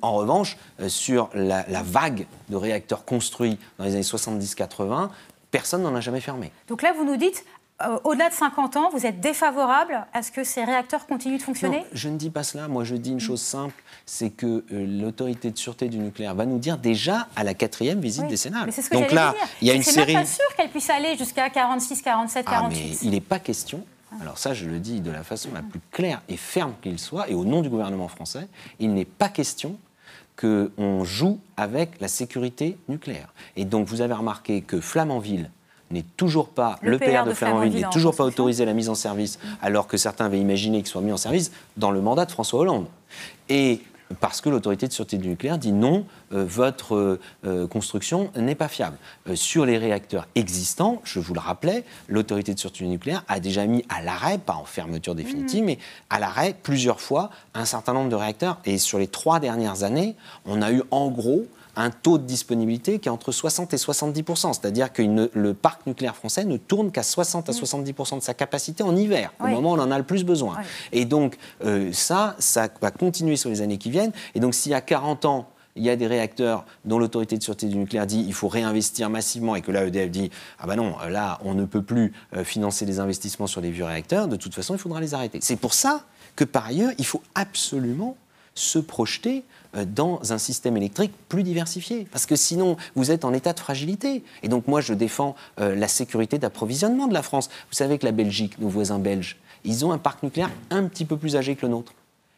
En revanche, sur la vague de réacteurs construits dans les années 70-80, personne n'en a jamais fermé. Donc là, vous nous dites, au-delà de 50 ans, vous êtes défavorable à ce que ces réacteurs continuent de fonctionner? Non, je ne dis pas cela. Moi, je dis une chose simple, c'est que l'autorité de sûreté du nucléaire va nous dire déjà à la 4e visite décennale. Mais c'est ce que j'allais dire. Il y a une série. C'est même pas sûr qu'elle puisse aller jusqu'à 46, 47, 48. Mais il n'est pas question. Alors ça, je le dis de la façon la plus claire et ferme qu'il soit, et au nom du gouvernement français, il n'est pas question qu'on joue avec la sécurité nucléaire. Et donc, vous avez remarqué que Flamanville n'est toujours pas, le PR de Flamanville n'est toujours pas autorisé à la mise en service, alors que certains avaient imaginé qu'il soit mis en service dans le mandat de François Hollande. Et parce que l'autorité de sûreté du nucléaire dit non, votre construction n'est pas fiable. Sur les réacteurs existants, je vous le rappelais, l'autorité de sûreté du nucléaire a déjà mis à l'arrêt, pas en fermeture définitive, mais à l'arrêt plusieurs fois un certain nombre de réacteurs. Et sur les 3 dernières années, on a eu en gros un taux de disponibilité qui est entre 60 et 70%. C'est-à-dire que le parc nucléaire français ne tourne qu'à 60 à 70% de sa capacité en hiver, au moment où on en a le plus besoin. Et donc, ça va continuer sur les années qui viennent. Et donc, s'il y a 40 ans, il y a des réacteurs dont l'autorité de sûreté du nucléaire dit il faut réinvestir massivement et que là, EDF dit ah ben non, là, on ne peut plus financer les investissements sur les vieux réacteurs, de toute façon, il faudra les arrêter. C'est pour ça que, par ailleurs, il faut absolument se projeter dans un système électrique plus diversifié. Parce que sinon, vous êtes en état de fragilité. Et donc moi, je défends la sécurité d'approvisionnement de la France. Vous savez que la Belgique, nos voisins belges, ils ont un parc nucléaire un petit peu plus âgé que le nôtre.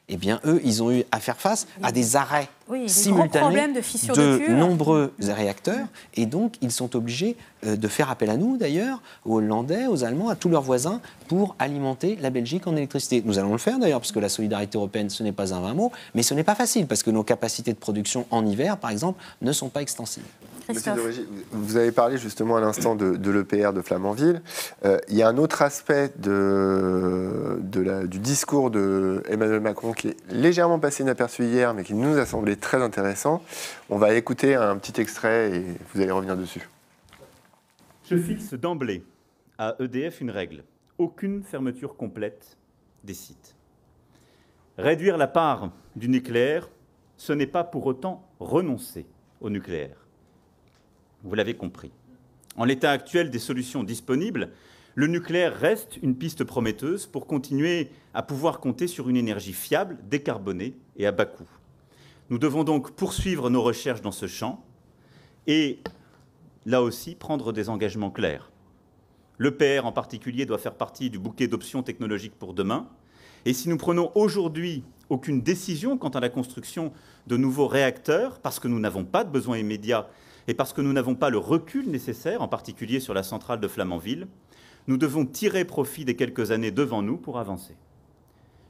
eh bien, eux, ils ont eu à faire face à des arrêts simultanés de nombreux réacteurs. Et donc, ils sont obligés de faire appel à nous, d'ailleurs, aux Hollandais, aux Allemands, à tous leurs voisins, pour alimenter la Belgique en électricité. Nous allons le faire, d'ailleurs, parce que la solidarité européenne, ce n'est pas un vain mot, mais ce n'est pas facile, parce que nos capacités de production en hiver, par exemple, ne sont pas extensibles. Monsieur de Rugy, vous avez parlé justement à l'instant de l'EPR de Flamanville. Il y a un autre aspect du discours d'Emmanuel Macron qui est légèrement passé inaperçu hier, mais qui nous a semblé très intéressant. On va écouter un petit extrait et vous allez revenir dessus. Je fixe d'emblée à EDF une règle. Aucune fermeture complète des sites. Réduire la part du nucléaire, ce n'est pas pour autant renoncer au nucléaire. Vous l'avez compris. En l'état actuel des solutions disponibles, le nucléaire reste une piste prometteuse pour continuer à pouvoir compter sur une énergie fiable, décarbonée et à bas coût. Nous devons donc poursuivre nos recherches dans ce champ et, là aussi, prendre des engagements clairs. L'EPR en particulier doit faire partie du bouquet d'options technologiques pour demain. Et si nous prenons aujourd'hui aucune décision quant à la construction de nouveaux réacteurs, parce que nous n'avons pas de besoin immédiat et parce que nous n'avons pas le recul nécessaire, en particulier sur la centrale de Flamanville, nous devons tirer profit des quelques années devant nous pour avancer.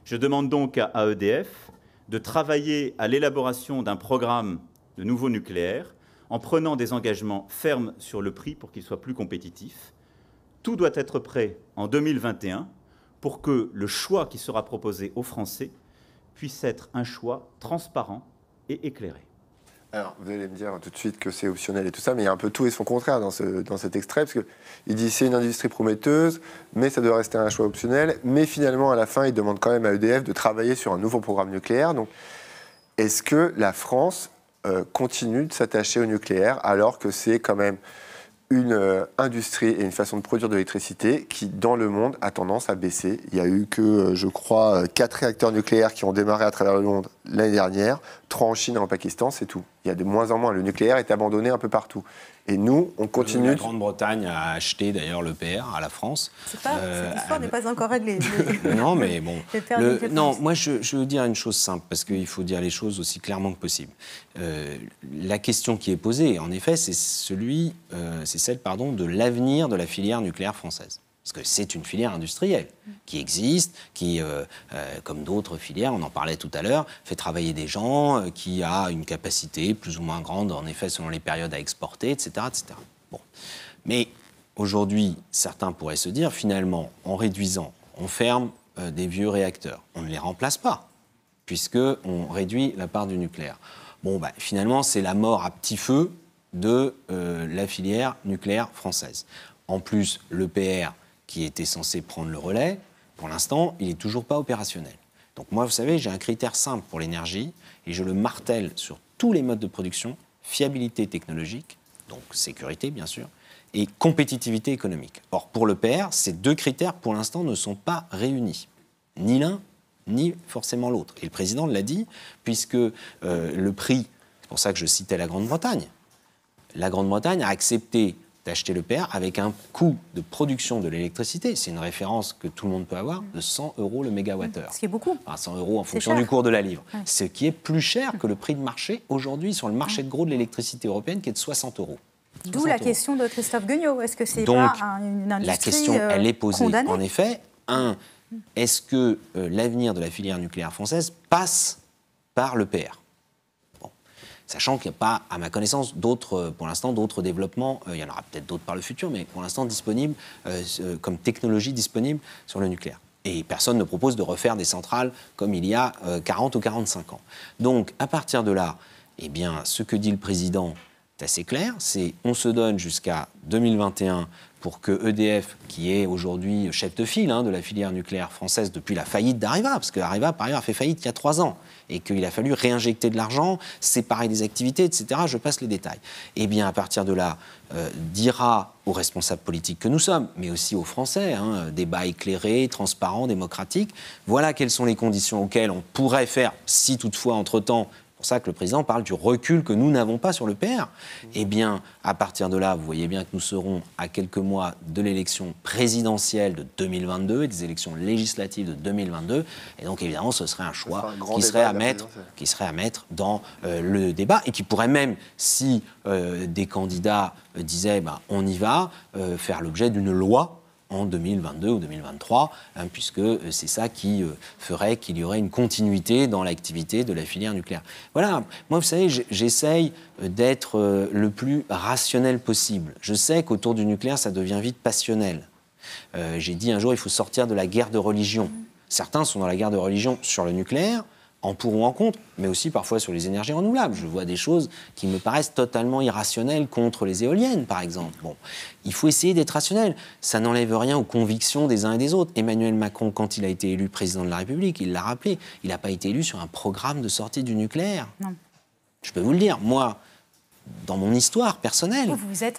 Je demande donc à EDF de travailler à l'élaboration d'un programme de nouveau nucléaire en prenant des engagements fermes sur le prix pour qu'il soit plus compétitif. Tout doit être prêt en 2021 pour que le choix qui sera proposé aux Français puisse être un choix transparent et éclairé. Alors, vous allez me dire tout de suite que c'est optionnel et tout ça, mais il y a un peu tout et son contraire dans cet extrait, parce qu'il dit c'est une industrie prometteuse, mais ça doit rester un choix optionnel, mais finalement, à la fin, il demande quand même à EDF de travailler sur un nouveau programme nucléaire. Donc, est-ce que la France continue de s'attacher au nucléaire, alors que c'est quand même une industrie et une façon de produire de l'électricité qui, dans le monde, a tendance à baisser. Il y a eu que, je crois, 4 réacteurs nucléaires qui ont démarré à travers le monde l'année dernière, 3 en Chine et en Pakistan, c'est tout. Il y a de moins en moins. Le nucléaire est abandonné un peu partout. Et nous, on continue... La Grande-Bretagne a acheté d'ailleurs l'EPR à la France. Cette histoire n'est pas encore réglée. Non, mais bon. Non, moi je veux dire une chose simple, parce qu'il faut dire les choses aussi clairement que possible. La question qui est posée, en effet, c'est celle de l'avenir de la filière nucléaire française. Parce que c'est une filière industrielle qui existe, qui, comme d'autres filières, on en parlait tout à l'heure, fait travailler des gens, qui a une capacité plus ou moins grande, en effet, selon les périodes à exporter, etc. etc. Bon. Mais aujourd'hui, certains pourraient se dire, finalement, en réduisant, on ferme des vieux réacteurs. On ne les remplace pas, puisqu'on réduit la part du nucléaire. Bon, finalement, c'est la mort à petit feu de la filière nucléaire française. En plus, l'EPR, qui était censé prendre le relais, pour l'instant, il n'est toujours pas opérationnel. Donc moi, vous savez, j'ai un critère simple pour l'énergie, et je le martèle sur tous les modes de production, fiabilité technologique, donc sécurité bien sûr, et compétitivité économique. Or, pour l'EPR, ces 2 critères, pour l'instant, ne sont pas réunis. Ni l'un, ni forcément l'autre. Et le président l'a dit, puisque le prix, c'est pour ça que je citais la Grande-Bretagne, la Grande-Bretagne a accepté d'acheter l'EPR avec un coût de production de l'électricité, c'est une référence que tout le monde peut avoir, de 100 € le mégawattheure. Ce qui est beaucoup. Enfin, 100 € en fonction du cours de la livre. Ouais. Ce qui est plus cher que le prix de marché aujourd'hui sur le marché de gros de l'électricité européenne qui est de 60 €. D'où la question de Christophe Gueugnaud. Est-ce que c'est pas une industrie la question, elle est posée. Condamnée. En effet, est-ce que l'avenir de la filière nucléaire française passe par l'EPR ? Sachant qu'il n'y a pas, à ma connaissance, pour l'instant, d'autres développements, il y en aura peut-être d'autres par le futur, mais pour l'instant disponibles, comme technologie disponible sur le nucléaire. Et personne ne propose de refaire des centrales comme il y a 40 ou 45 ans. Donc, à partir de là, eh bien, ce que dit le président est assez clair, c'est on se donne jusqu'à 2021 pour que EDF, qui est aujourd'hui chef de file de la filière nucléaire française depuis la faillite d'Areva, parce que Areva, par ailleurs, a fait faillite il y a 3 ans, et qu'il a fallu réinjecter de l'argent, séparer des activités, etc. Je passe les détails. Eh bien, à partir de là, dira aux responsables politiques que nous sommes, mais aussi aux Français, débat éclairé, transparent, démocratique, voilà quelles sont les conditions auxquelles on pourrait faire, si toutefois, entre-temps, pour ça que le président parle du recul que nous n'avons pas sur le PR. Eh bien, à partir de là, vous voyez bien que nous serons à quelques mois de l'élection présidentielle de 2022 et des élections législatives de 2022. Et donc, évidemment, ce serait un choix qui serait à mettre dans le débat et qui pourrait même, si des candidats disaient on y va, faire l'objet d'une loi en 2022 ou 2023, puisque c'est ça qui ferait qu'il y aurait une continuité dans l'activité de la filière nucléaire. Voilà, moi, vous savez, j'essaye d'être le plus rationnel possible. Je sais qu'autour du nucléaire, ça devient vite passionnel. J'ai dit un jour, il faut sortir de la guerre de religion. Certains sont dans la guerre de religion sur le nucléaire, en pour ou en contre, mais aussi parfois sur les énergies renouvelables. Je vois des choses qui me paraissent totalement irrationnelles contre les éoliennes, par exemple. Bon, il faut essayer d'être rationnel. Ça n'enlève rien aux convictions des uns et des autres. Emmanuel Macron, quand il a été élu président de la République, il l'a rappelé, il n'a pas été élu sur un programme de sortie du nucléaire. Non. Je peux vous le dire, moi, dans mon histoire personnelle,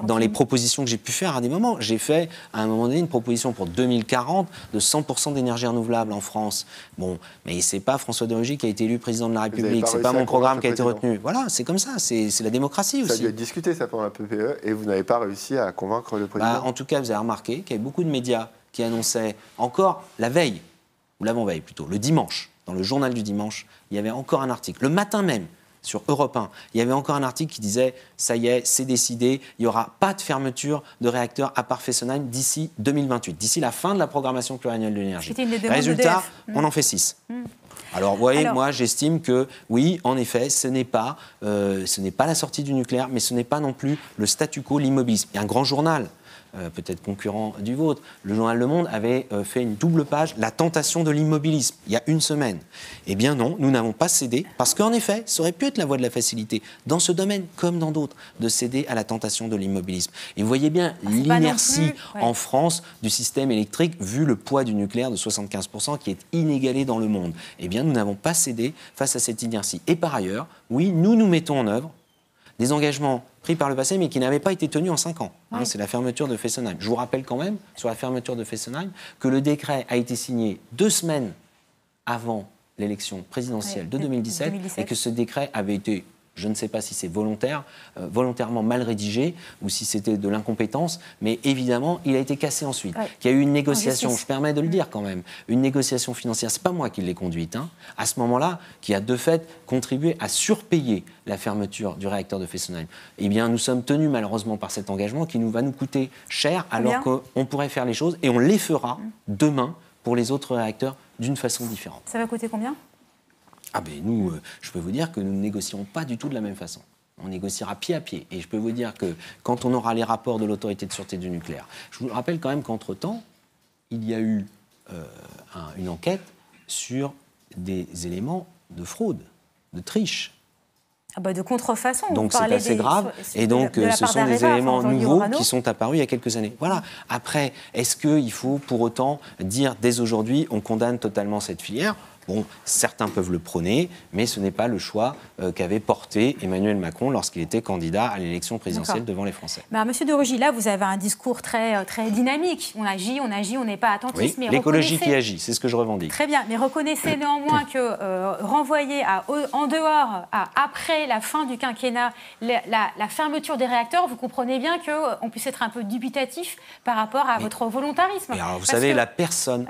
dans les propositions que j'ai pu faire à des moments, j'ai fait à un moment donné une proposition pour 2040 de 100% d'énergie renouvelable en France. Bon, mais c'est pas François de Rugy qui a été élu président de la République, c'est pas mon programme qui a été retenu. Voilà, c'est comme ça, c'est la démocratie aussi. Ça a dû être discuté ça pendant la PPE et vous n'avez pas réussi à convaincre le président. En tout cas, vous avez remarqué qu'il y avait beaucoup de médias qui annonçaient encore la veille, ou l'avant-veille plutôt, le dimanche, dans le journal du dimanche, il y avait encore un article, le matin même, sur Europe 1, il y avait encore un article qui disait « ça y est, c'est décidé, il n'y aura pas de fermeture de réacteurs à part Fessenheim d'ici 2028, d'ici la fin de la programmation pluriannuelle de l'énergie. » Résultat, on en fait 6. Alors, vous voyez, moi, j'estime que, oui, en effet, ce n'est pas la sortie du nucléaire, mais ce n'est pas non plus le statu quo, l'immobilisme. Il y a un grand journal, peut-être concurrent du vôtre, le journal Le Monde avait fait une double page, la tentation de l'immobilisme, il y a une semaine. Eh bien non, nous n'avons pas cédé, parce qu'en effet, ça aurait pu être la voie de la facilité, dans ce domaine comme dans d'autres, de céder à la tentation de l'immobilisme. Et vous voyez bien l'inertie en France du système électrique, vu le poids du nucléaire de 75% qui est inégalé dans le monde. Eh bien, nous n'avons pas cédé face à cette inertie. Et par ailleurs, oui, nous mettons en œuvre des engagements pris par le passé, mais qui n'avaient pas été tenus en 5 ans. Oui. C'est la fermeture de Fessenheim. Je vous rappelle quand même, sur la fermeture de Fessenheim, que le décret a été signé 2 semaines avant l'élection présidentielle de 2017 et que ce décret avait été, je ne sais pas si c'est volontairement mal rédigé ou si c'était de l'incompétence, mais évidemment, il a été cassé ensuite. Ouais. Il y a eu une négociation, je permets de le dire quand même, une négociation financière, c'est pas moi qui l'ai conduite, à ce moment-là, qui a de fait contribué à surpayer la fermeture du réacteur de Fessenheim. Eh bien, nous sommes tenus malheureusement par cet engagement qui va nous coûter cher, alors qu'on pourrait faire les choses, et on les fera demain pour les autres réacteurs d'une façon différente. Ça va coûter combien ? Nous, je peux vous dire que nous ne négocions pas du tout de la même façon. On négociera pied à pied. Et je peux vous dire que quand on aura les rapports de l'autorité de sûreté du nucléaire, je vous rappelle quand même qu'entre-temps, il y a eu une enquête sur des éléments de fraude, de triche. De contrefaçon. Donc c'est assez grave. Et donc ce sont des éléments nouveaux qui sont apparus il y a quelques années. Voilà. Après, est-ce qu'il faut pour autant dire dès aujourd'hui on condamne totalement cette filière ? Bon, certains peuvent le prôner, mais ce n'est pas le choix qu'avait porté Emmanuel Macron lorsqu'il était candidat à l'élection présidentielle devant les Français. Monsieur de Rugy, là, vous avez un discours très dynamique. On agit, on n'est pas attentif. Oui, l'écologie qui agit, c'est ce que je revendique. Très bien, mais reconnaissez néanmoins que renvoyer en dehors, après la fin du quinquennat, la fermeture des réacteurs, vous comprenez bien qu'on puisse être un peu dubitatif par rapport à votre volontarisme. Mais alors, vous savez, personne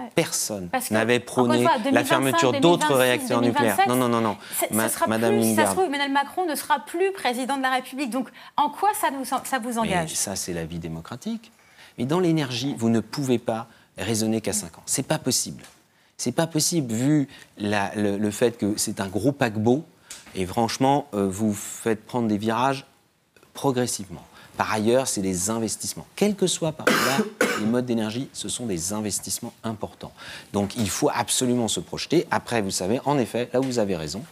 n'avait prôné la fermeture d'autres réacteurs nucléaires. Non. Madame Lindbergh. Ça se trouve, Emmanuel Macron ne sera plus président de la République. Donc, en quoi ça vous engage ? Mais ça, c'est la vie démocratique. Mais dans l'énergie, vous ne pouvez pas raisonner qu'à 5 ans. C'est pas possible. C'est pas possible, vu le fait que c'est un gros paquebot. Et franchement, vous faites prendre des virages progressivement. Par ailleurs, c'est des investissements. Quels que soient par là les modes d'énergie, ce sont des investissements importants. Donc il faut absolument se projeter. Après, vous savez, en effet, là où vous avez raison,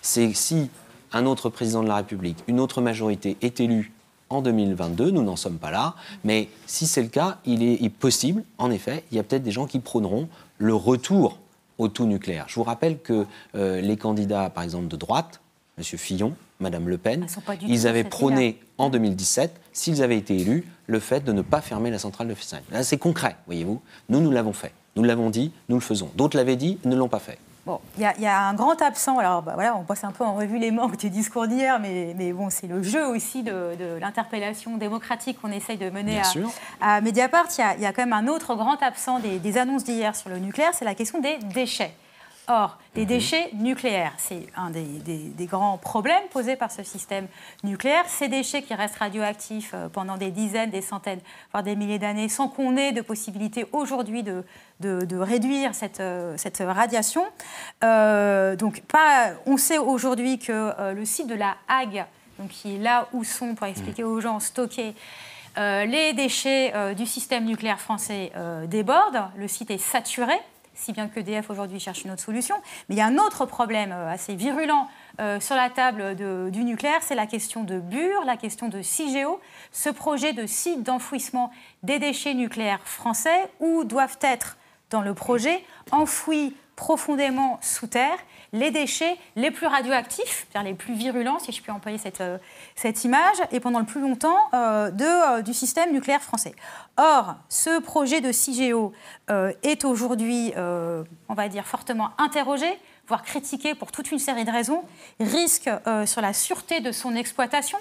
c'est si un autre président de la République, une autre majorité est élue en 2022, nous n'en sommes pas là, mais si c'est le cas, il est possible, en effet, il y a peut-être des gens qui prôneront le retour au tout nucléaire. Je vous rappelle que les candidats, par exemple, de droite, M. Fillon, Mme Le Pen, ils avaient prôné en 2017, s'ils avaient été élus, le fait de ne pas fermer la centrale de Fessenheim. Là, c'est concret, voyez-vous. Nous l'avons fait. Nous l'avons dit, nous le faisons. D'autres l'avaient dit, ne l'ont pas fait. Bon, il y a un grand absent. Alors, voilà, on passe un peu en revue les manques du discours d'hier, mais bon, c'est le jeu aussi de l'interpellation démocratique qu'on essaye de mener à Mediapart. Il y a quand même un autre grand absent des annonces d'hier sur le nucléaire, c'est la question des déchets. Or, les déchets nucléaires, c'est un des grands problèmes posés par ce système nucléaire. Ces déchets qui restent radioactifs pendant des dizaines, des centaines, voire des milliers d'années, sans qu'on ait de possibilité aujourd'hui de réduire cette radiation. On sait aujourd'hui que le site de la Hague, donc qui est là où sont, pour expliquer aux gens, stockés les déchets du système nucléaire français déborde. Le site est saturé, si bien qu'EDF aujourd'hui cherche une autre solution. Mais il y a un autre problème assez virulent sur la table du nucléaire, c'est la question de Bure, la question de Cigéo, ce projet de site d'enfouissement des déchets nucléaires français où doivent être, dans le projet, enfouis profondément sous terre les déchets les plus radioactifs, c'est-à-dire les plus virulents, si je puis employer cette image, et pendant le plus longtemps du système nucléaire français. Or, ce projet de Cigéo est aujourd'hui, on va dire, fortement interrogé, voire critiqué pour toute une série de raisons, risque sur la sûreté de son exploitation,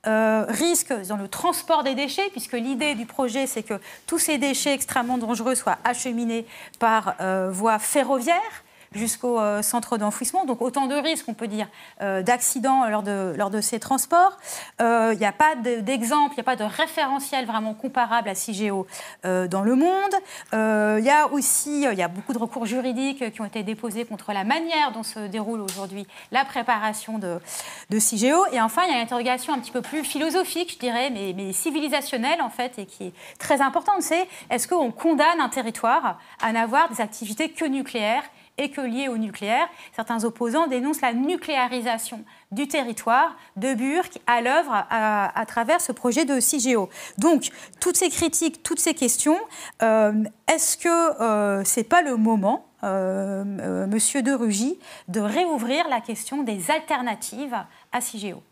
risque dans le transport des déchets, puisque l'idée du projet, c'est que tous ces déchets extrêmement dangereux soient acheminés par voie ferroviaire jusqu'au centre d'enfouissement. Donc autant de risques, on peut dire, d'accidents lors de ces transports. Il n'y a pas d'exemple, il n'y a pas de référentiel vraiment comparable à Cigéo dans le monde. Il y a beaucoup de recours juridiques qui ont été déposés contre la manière dont se déroule aujourd'hui la préparation de Cigéo. Et enfin, il y a une interrogation un petit peu plus philosophique, je dirais, mais civilisationnelle, en fait, et qui est très importante. C'est est-ce qu'on condamne un territoire à n'avoir des activités que nucléaires et que liées au nucléaire? Certains opposants dénoncent la nucléarisation du territoire de Bure à l'œuvre à travers ce projet de Cigéo. Donc, toutes ces critiques, toutes ces questions, est-ce que ce n'est pas le moment, Monsieur de Rugy, de réouvrir la question des alternatives à Cigéo?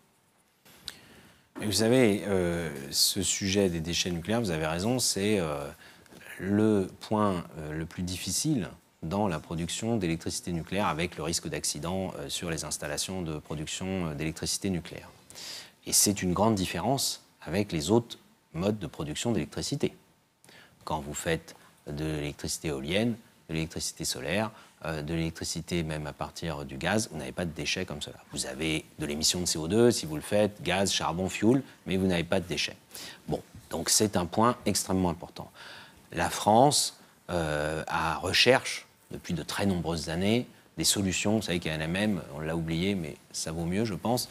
Vous savez, ce sujet des déchets nucléaires, vous avez raison, c'est le point le plus difficile dans la production d'électricité nucléaire, avec le risque d'accident sur les installations de production d'électricité nucléaire. Et c'est une grande différence avec les autres modes de production d'électricité. Quand vous faites de l'électricité éolienne, de l'électricité solaire, de l'électricité même à partir du gaz, vous n'avez pas de déchets comme cela. Vous avez de l'émission de CO2 si vous le faites, gaz, charbon, fioul, mais vous n'avez pas de déchets. Bon, donc c'est un point extrêmement important. La France recherche depuis de très nombreuses années des solutions. Vous savez qu'ANMM, on l'a oublié, mais ça vaut mieux, je pense,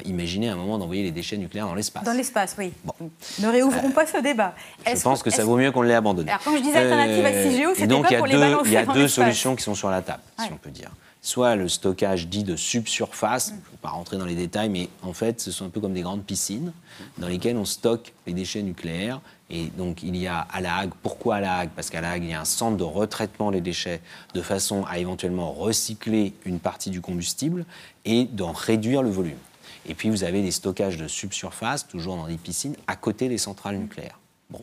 imaginer à un moment d'envoyer les déchets nucléaires dans l'espace. Dans l'espace, oui. Bon. Ne réouvrons pas ce débat. Je pense que ça vaut mieux qu'on l'ait abandonné. Alors, quand je disais alternative à Cigéo, c'était pas pour les balancer dans l'espace. Il y a deux solutions qui sont sur la table, si on peut dire. Soit le stockage dit de subsurface, je ne vais pas rentrer dans les détails, mais en fait, ce sont un peu comme des grandes piscines dans lesquelles on stocke les déchets nucléaires. Et donc, il y a à La Hague. Pourquoi à La Hague? Parce qu'à La Hague, il y a un centre de retraitement des déchets de façon à éventuellement recycler une partie du combustible et d'en réduire le volume. Et puis, vous avez des stockages de subsurface, toujours dans des piscines, à côté des centrales nucléaires. Bon,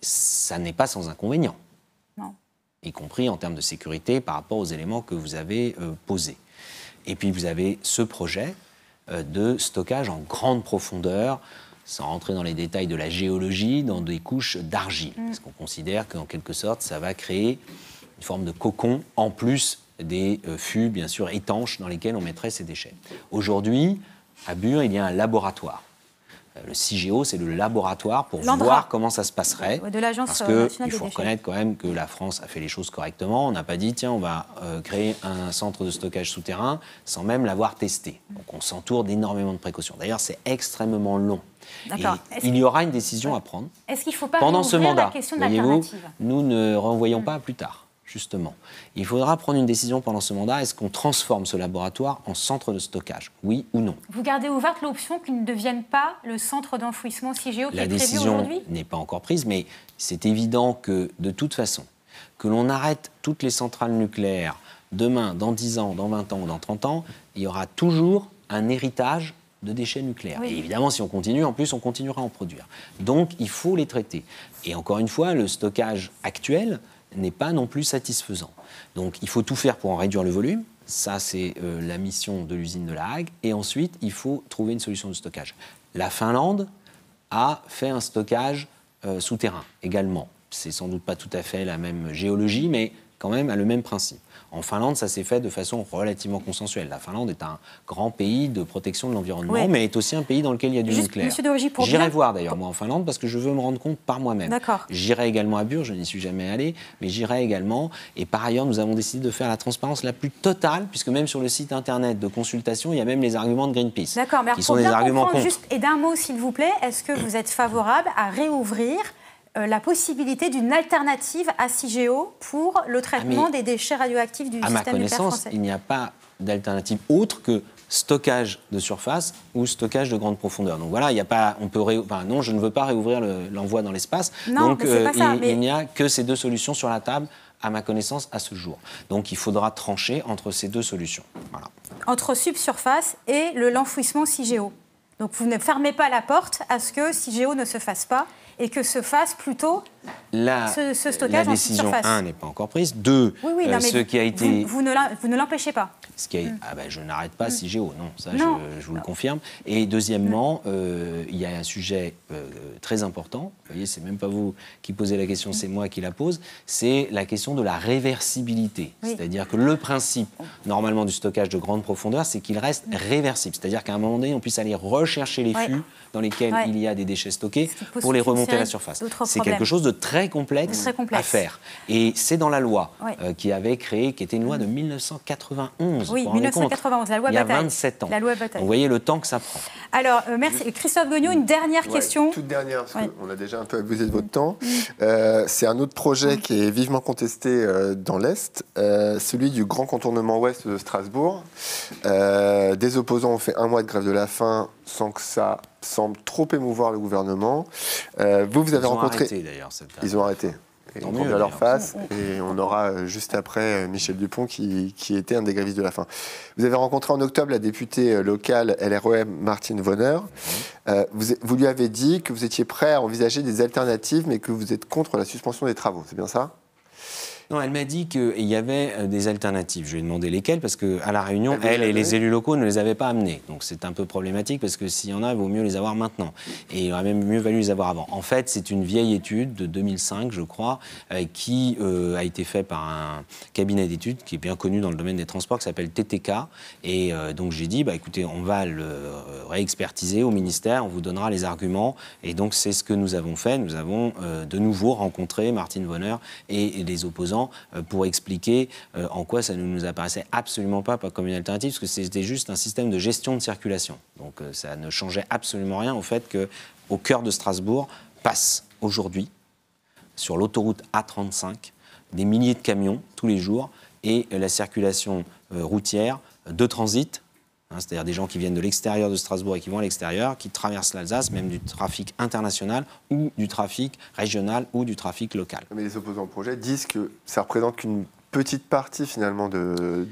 ça n'est pas sans inconvénient. Non. Y compris en termes de sécurité par rapport aux éléments que vous avez posés. Et puis vous avez ce projet de stockage en grande profondeur, sans rentrer dans les détails de la géologie, dans des couches d'argile. Parce qu'on considère qu'en quelque sorte, ça va créer une forme de cocon, en plus des fûts, bien sûr, étanches dans lesquels on mettrait ces déchets. Aujourd'hui, à Bure, il y a un laboratoire. Le Cigéo, c'est le laboratoire pour voir comment ça se passerait. De l'Agence nationale des déchets. Parce qu'il faut reconnaître quand même que la France a fait les choses correctement. On n'a pas dit, tiens, on va créer un centre de stockage souterrain sans même l'avoir testé. Donc on s'entoure d'énormément de précautions. D'ailleurs, c'est extrêmement long. Il y aura une décision à prendre pendant ce mandat. Voyez-vous, nous ne renvoyons pas à plus tard. Justement. Il faudra prendre une décision pendant ce mandat. Est-ce qu'on transforme ce laboratoire en centre de stockage? Oui ou non? Vous gardez ouverte l'option qu'il ne devienne pas le centre d'enfouissement Cigéo qui est prévu aujourd'hui? La décision n'est pas encore prise, mais c'est évident que, de toute façon, que l'on arrête toutes les centrales nucléaires demain, dans 10 ans, dans 20 ans ou dans 30 ans, il y aura toujours un héritage de déchets nucléaires. Oui. Et évidemment, si on continue, en plus, on continuera à en produire. Donc, il faut les traiter. Et encore une fois, le stockage actuel n'est pas non plus satisfaisant. Donc il faut tout faire pour en réduire le volume. Ça, c'est la mission de l'usine de La Hague. Et ensuite, il faut trouver une solution de stockage. La Finlande a fait un stockage souterrain également. C'est sans doute pas tout à fait la même géologie, mais quand même a le même principe. En Finlande, ça s'est fait de façon relativement consensuelle. La Finlande est un grand pays de protection de l'environnement, mais est aussi un pays dans lequel il y a du nucléaire. J'irai voir d'ailleurs, moi, en Finlande, parce que je veux me rendre compte par moi-même. J'irai également à Bure, je n'y suis jamais allé, mais j'irai également. Et par ailleurs, nous avons décidé de faire la transparence la plus totale, puisque même sur le site internet de consultation, il y a même les arguments de Greenpeace, mais qui sont des arguments contre. Juste, et d'un mot, s'il vous plaît, est-ce que vous êtes favorable à réouvrir la possibilité d'une alternative à Cigéo pour le traitement des déchets radioactifs du système nucléaire français? À ma connaissance, il n'y a pas d'alternative autre que stockage de surface ou stockage de grande profondeur. Donc voilà, il n'y a pas, non, je ne veux pas réouvrir l'envoi dans l'espace. Donc il n'y a que ces deux solutions sur la table, à ma connaissance, à ce jour. Donc il faudra trancher entre ces deux solutions. Voilà. Entre subsurface et l'enfouissement Cigéo. Donc vous ne fermez pas la porte à ce que Cigéo ne se fasse pas et que se fasse plutôt ce stockage en surface. La décision 1 n'est pas encore prise. 2, ce qui a été... Vous ne l'empêchez pas. Je n'arrête pas Cigéo, non, ça je vous le confirme. Et deuxièmement, il y a un sujet très important, vous voyez, c'est même pas vous qui posez la question, c'est moi qui la pose, c'est la question de la réversibilité. C'est-à-dire que le principe, normalement, du stockage de grande profondeur, c'est qu'il reste réversible. C'est-à-dire qu'à un moment donné, on puisse aller rechercher les fûts dans lesquels il y a des déchets stockés pour les remonter à la surface. C'est quelque chose de très complexe à faire. Et c'est dans la loi qui était une loi de 1991. Oui, 1991, la loi Bataille. Il y a 27 ans. La loi Bataille. Vous voyez le temps que ça prend. Alors, merci. Christophe Gognaud, une dernière question. Toute dernière, parce qu'on a déjà un peu abusé de votre temps. C'est un autre projet qui est vivement contesté dans l'Est, celui du grand contournement ouest de Strasbourg. Des opposants ont fait 1 mois de grève de la faim sans que ça semble trop émouvoir le gouvernement. Vous avez rencontré... Ils ont arrêté. Ils ont à leur face, et on aura juste après Michel Dupont qui était un des grévistes de la faim. Vous avez rencontré en octobre la députée locale LREM Martine Vonner. Vous lui avez dit que vous étiez prêt à envisager des alternatives, mais que vous êtes contre la suspension des travaux. C'est bien ça ? Non, elle m'a dit qu'il y avait des alternatives. Je lui ai demandé lesquelles, parce qu'à la réunion, elle et les élus locaux ne les avaient pas amenées. Donc c'est un peu problématique, parce que s'il y en a, il vaut mieux les avoir maintenant. Et il aurait même mieux valu les avoir avant. En fait, c'est une vieille étude de 2005, je crois, qui a été faite par un cabinet d'études qui est bien connu dans le domaine des transports, qui s'appelle TTK. Et donc j'ai dit, écoutez, on va le réexpertiser au ministère, on vous donnera les arguments. Et donc c'est ce que nous avons fait. Nous avons de nouveau rencontré Martine Vonner et les opposants pour expliquer en quoi ça ne nous apparaissait absolument pas comme une alternative, parce que c'était juste un système de gestion de circulation. Donc ça ne changeait absolument rien au fait qu'au cœur de Strasbourg passent aujourd'hui, sur l'autoroute A35, des milliers de camions tous les jours, et la circulation routière de transit, c'est-à-dire des gens qui viennent de l'extérieur de Strasbourg et qui vont à l'extérieur, qui traversent l'Alsace, même du trafic international ou du trafic régional ou du trafic local. Mais les opposants au projet disent que ça représente qu'une petite partie finalement de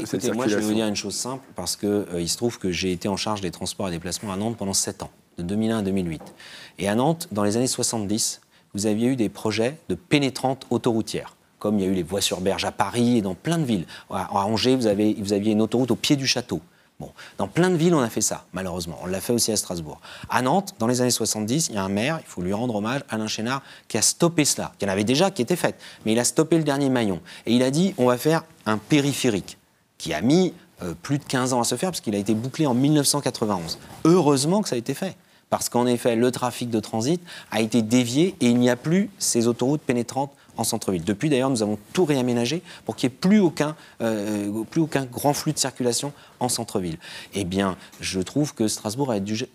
cette circulation. Moi je vais vous dire une chose simple, parce qu'il se trouve que j'ai été en charge des transports et déplacements à Nantes pendant 7 ans, de 2001 à 2008. Et à Nantes, dans les années 70, vous aviez eu des projets de pénétrantes autoroutières, comme il y a eu les voies sur berge à Paris et dans plein de villes. À Angers, vous aviez une autoroute au pied du château. Bon, dans plein de villes, on a fait ça, malheureusement. On l'a fait aussi à Strasbourg. À Nantes, dans les années 70, il y a un maire, il faut lui rendre hommage, Alain Chénard, qui a stoppé cela. Il y en avait déjà qui étaient faites, mais il a stoppé le dernier maillon. Et il a dit, on va faire un périphérique, qui a mis plus de 15 ans à se faire, parce qu'il a été bouclé en 1991. Heureusement que ça a été fait. Parce qu'en effet, le trafic de transit a été dévié et il n'y a plus ces autoroutes pénétrantes en centre-ville. Depuis, d'ailleurs, nous avons tout réaménagé pour qu'il n'y ait plus aucun grand flux de circulation en centre-ville. Eh bien, je trouve que Strasbourg aurait dû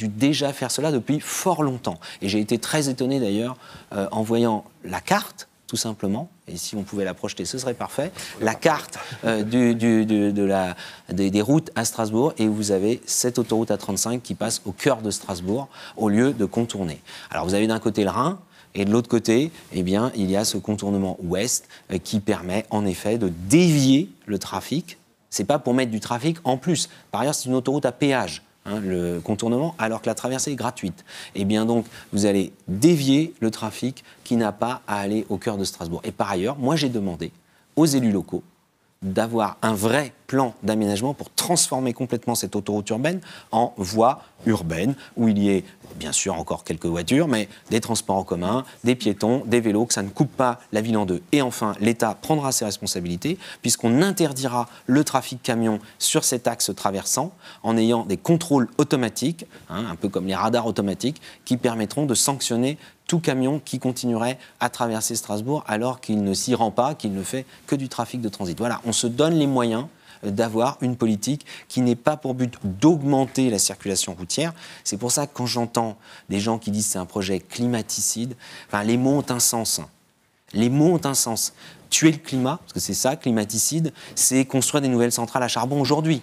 déjà faire cela depuis fort longtemps. Et j'ai été très étonné, d'ailleurs, en voyant la carte, tout simplement, et si on pouvait la projeter, ce serait parfait, la carte des routes à Strasbourg, et vous avez cette autoroute A35 qui passe au cœur de Strasbourg, au lieu de contourner. Alors, vous avez d'un côté le Rhin, et de l'autre côté, eh bien, il y a ce contournement ouest qui permet en effet de dévier le trafic. Ce n'est pas pour mettre du trafic en plus. Par ailleurs, c'est une autoroute à péage. le contournement, alors que la traversée est gratuite. Et bien donc, vous allez dévier le trafic qui n'a pas à aller au cœur de Strasbourg. Et par ailleurs, moi j'ai demandé aux élus locaux d'avoir un vrai plan d'aménagement pour transformer complètement cette autoroute urbaine en voie urbaine, où il y ait bien sûr encore quelques voitures, mais des transports en commun, des piétons, des vélos, que ça ne coupe pas la ville en deux. Et enfin, l'État prendra ses responsabilités, puisqu'on interdira le trafic camion sur cet axe traversant, en ayant des contrôles automatiques, un peu comme les radars automatiques, qui permettront de sanctionner tout camion qui continuerait à traverser Strasbourg alors qu'il ne s'y rend pas, qu'il ne fait que du trafic de transit. Voilà, on se donne les moyens d'avoir une politique qui n'est pas pour but d'augmenter la circulation routière. C'est pour ça que quand j'entends des gens qui disent que c'est un projet climaticide, enfin, les mots ont un sens. Les mots ont un sens. Tuer le climat, parce que c'est ça, climaticide, c'est construire des nouvelles centrales à charbon aujourd'hui.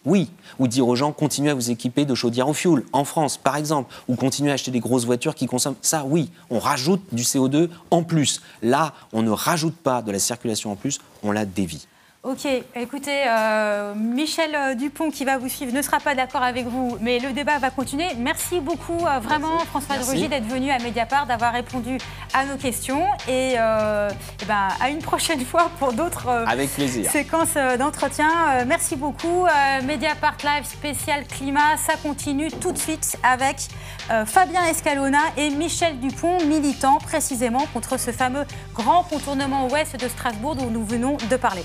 Oui, ou dire aux gens, continuez à vous équiper de chaudières au fioul, en France, par exemple, ou continuez à acheter des grosses voitures qui consomment. Ça, oui, on rajoute du CO2 en plus. Là, on ne rajoute pas de la circulation en plus, on la dévie. Ok, écoutez, Michel Dupont, qui va vous suivre, ne sera pas d'accord avec vous, mais le débat va continuer. Merci beaucoup, vraiment, François de Rugy, d'être venu à Mediapart, d'avoir répondu à nos questions. Et à une prochaine fois pour d'autres séquences d'entretien. Merci beaucoup. Mediapart Live spécial climat, ça continue tout de suite avec Fabien Escalona et Michel Dupont, militants précisément contre ce fameux grand contournement ouest de Strasbourg dont nous venons de parler.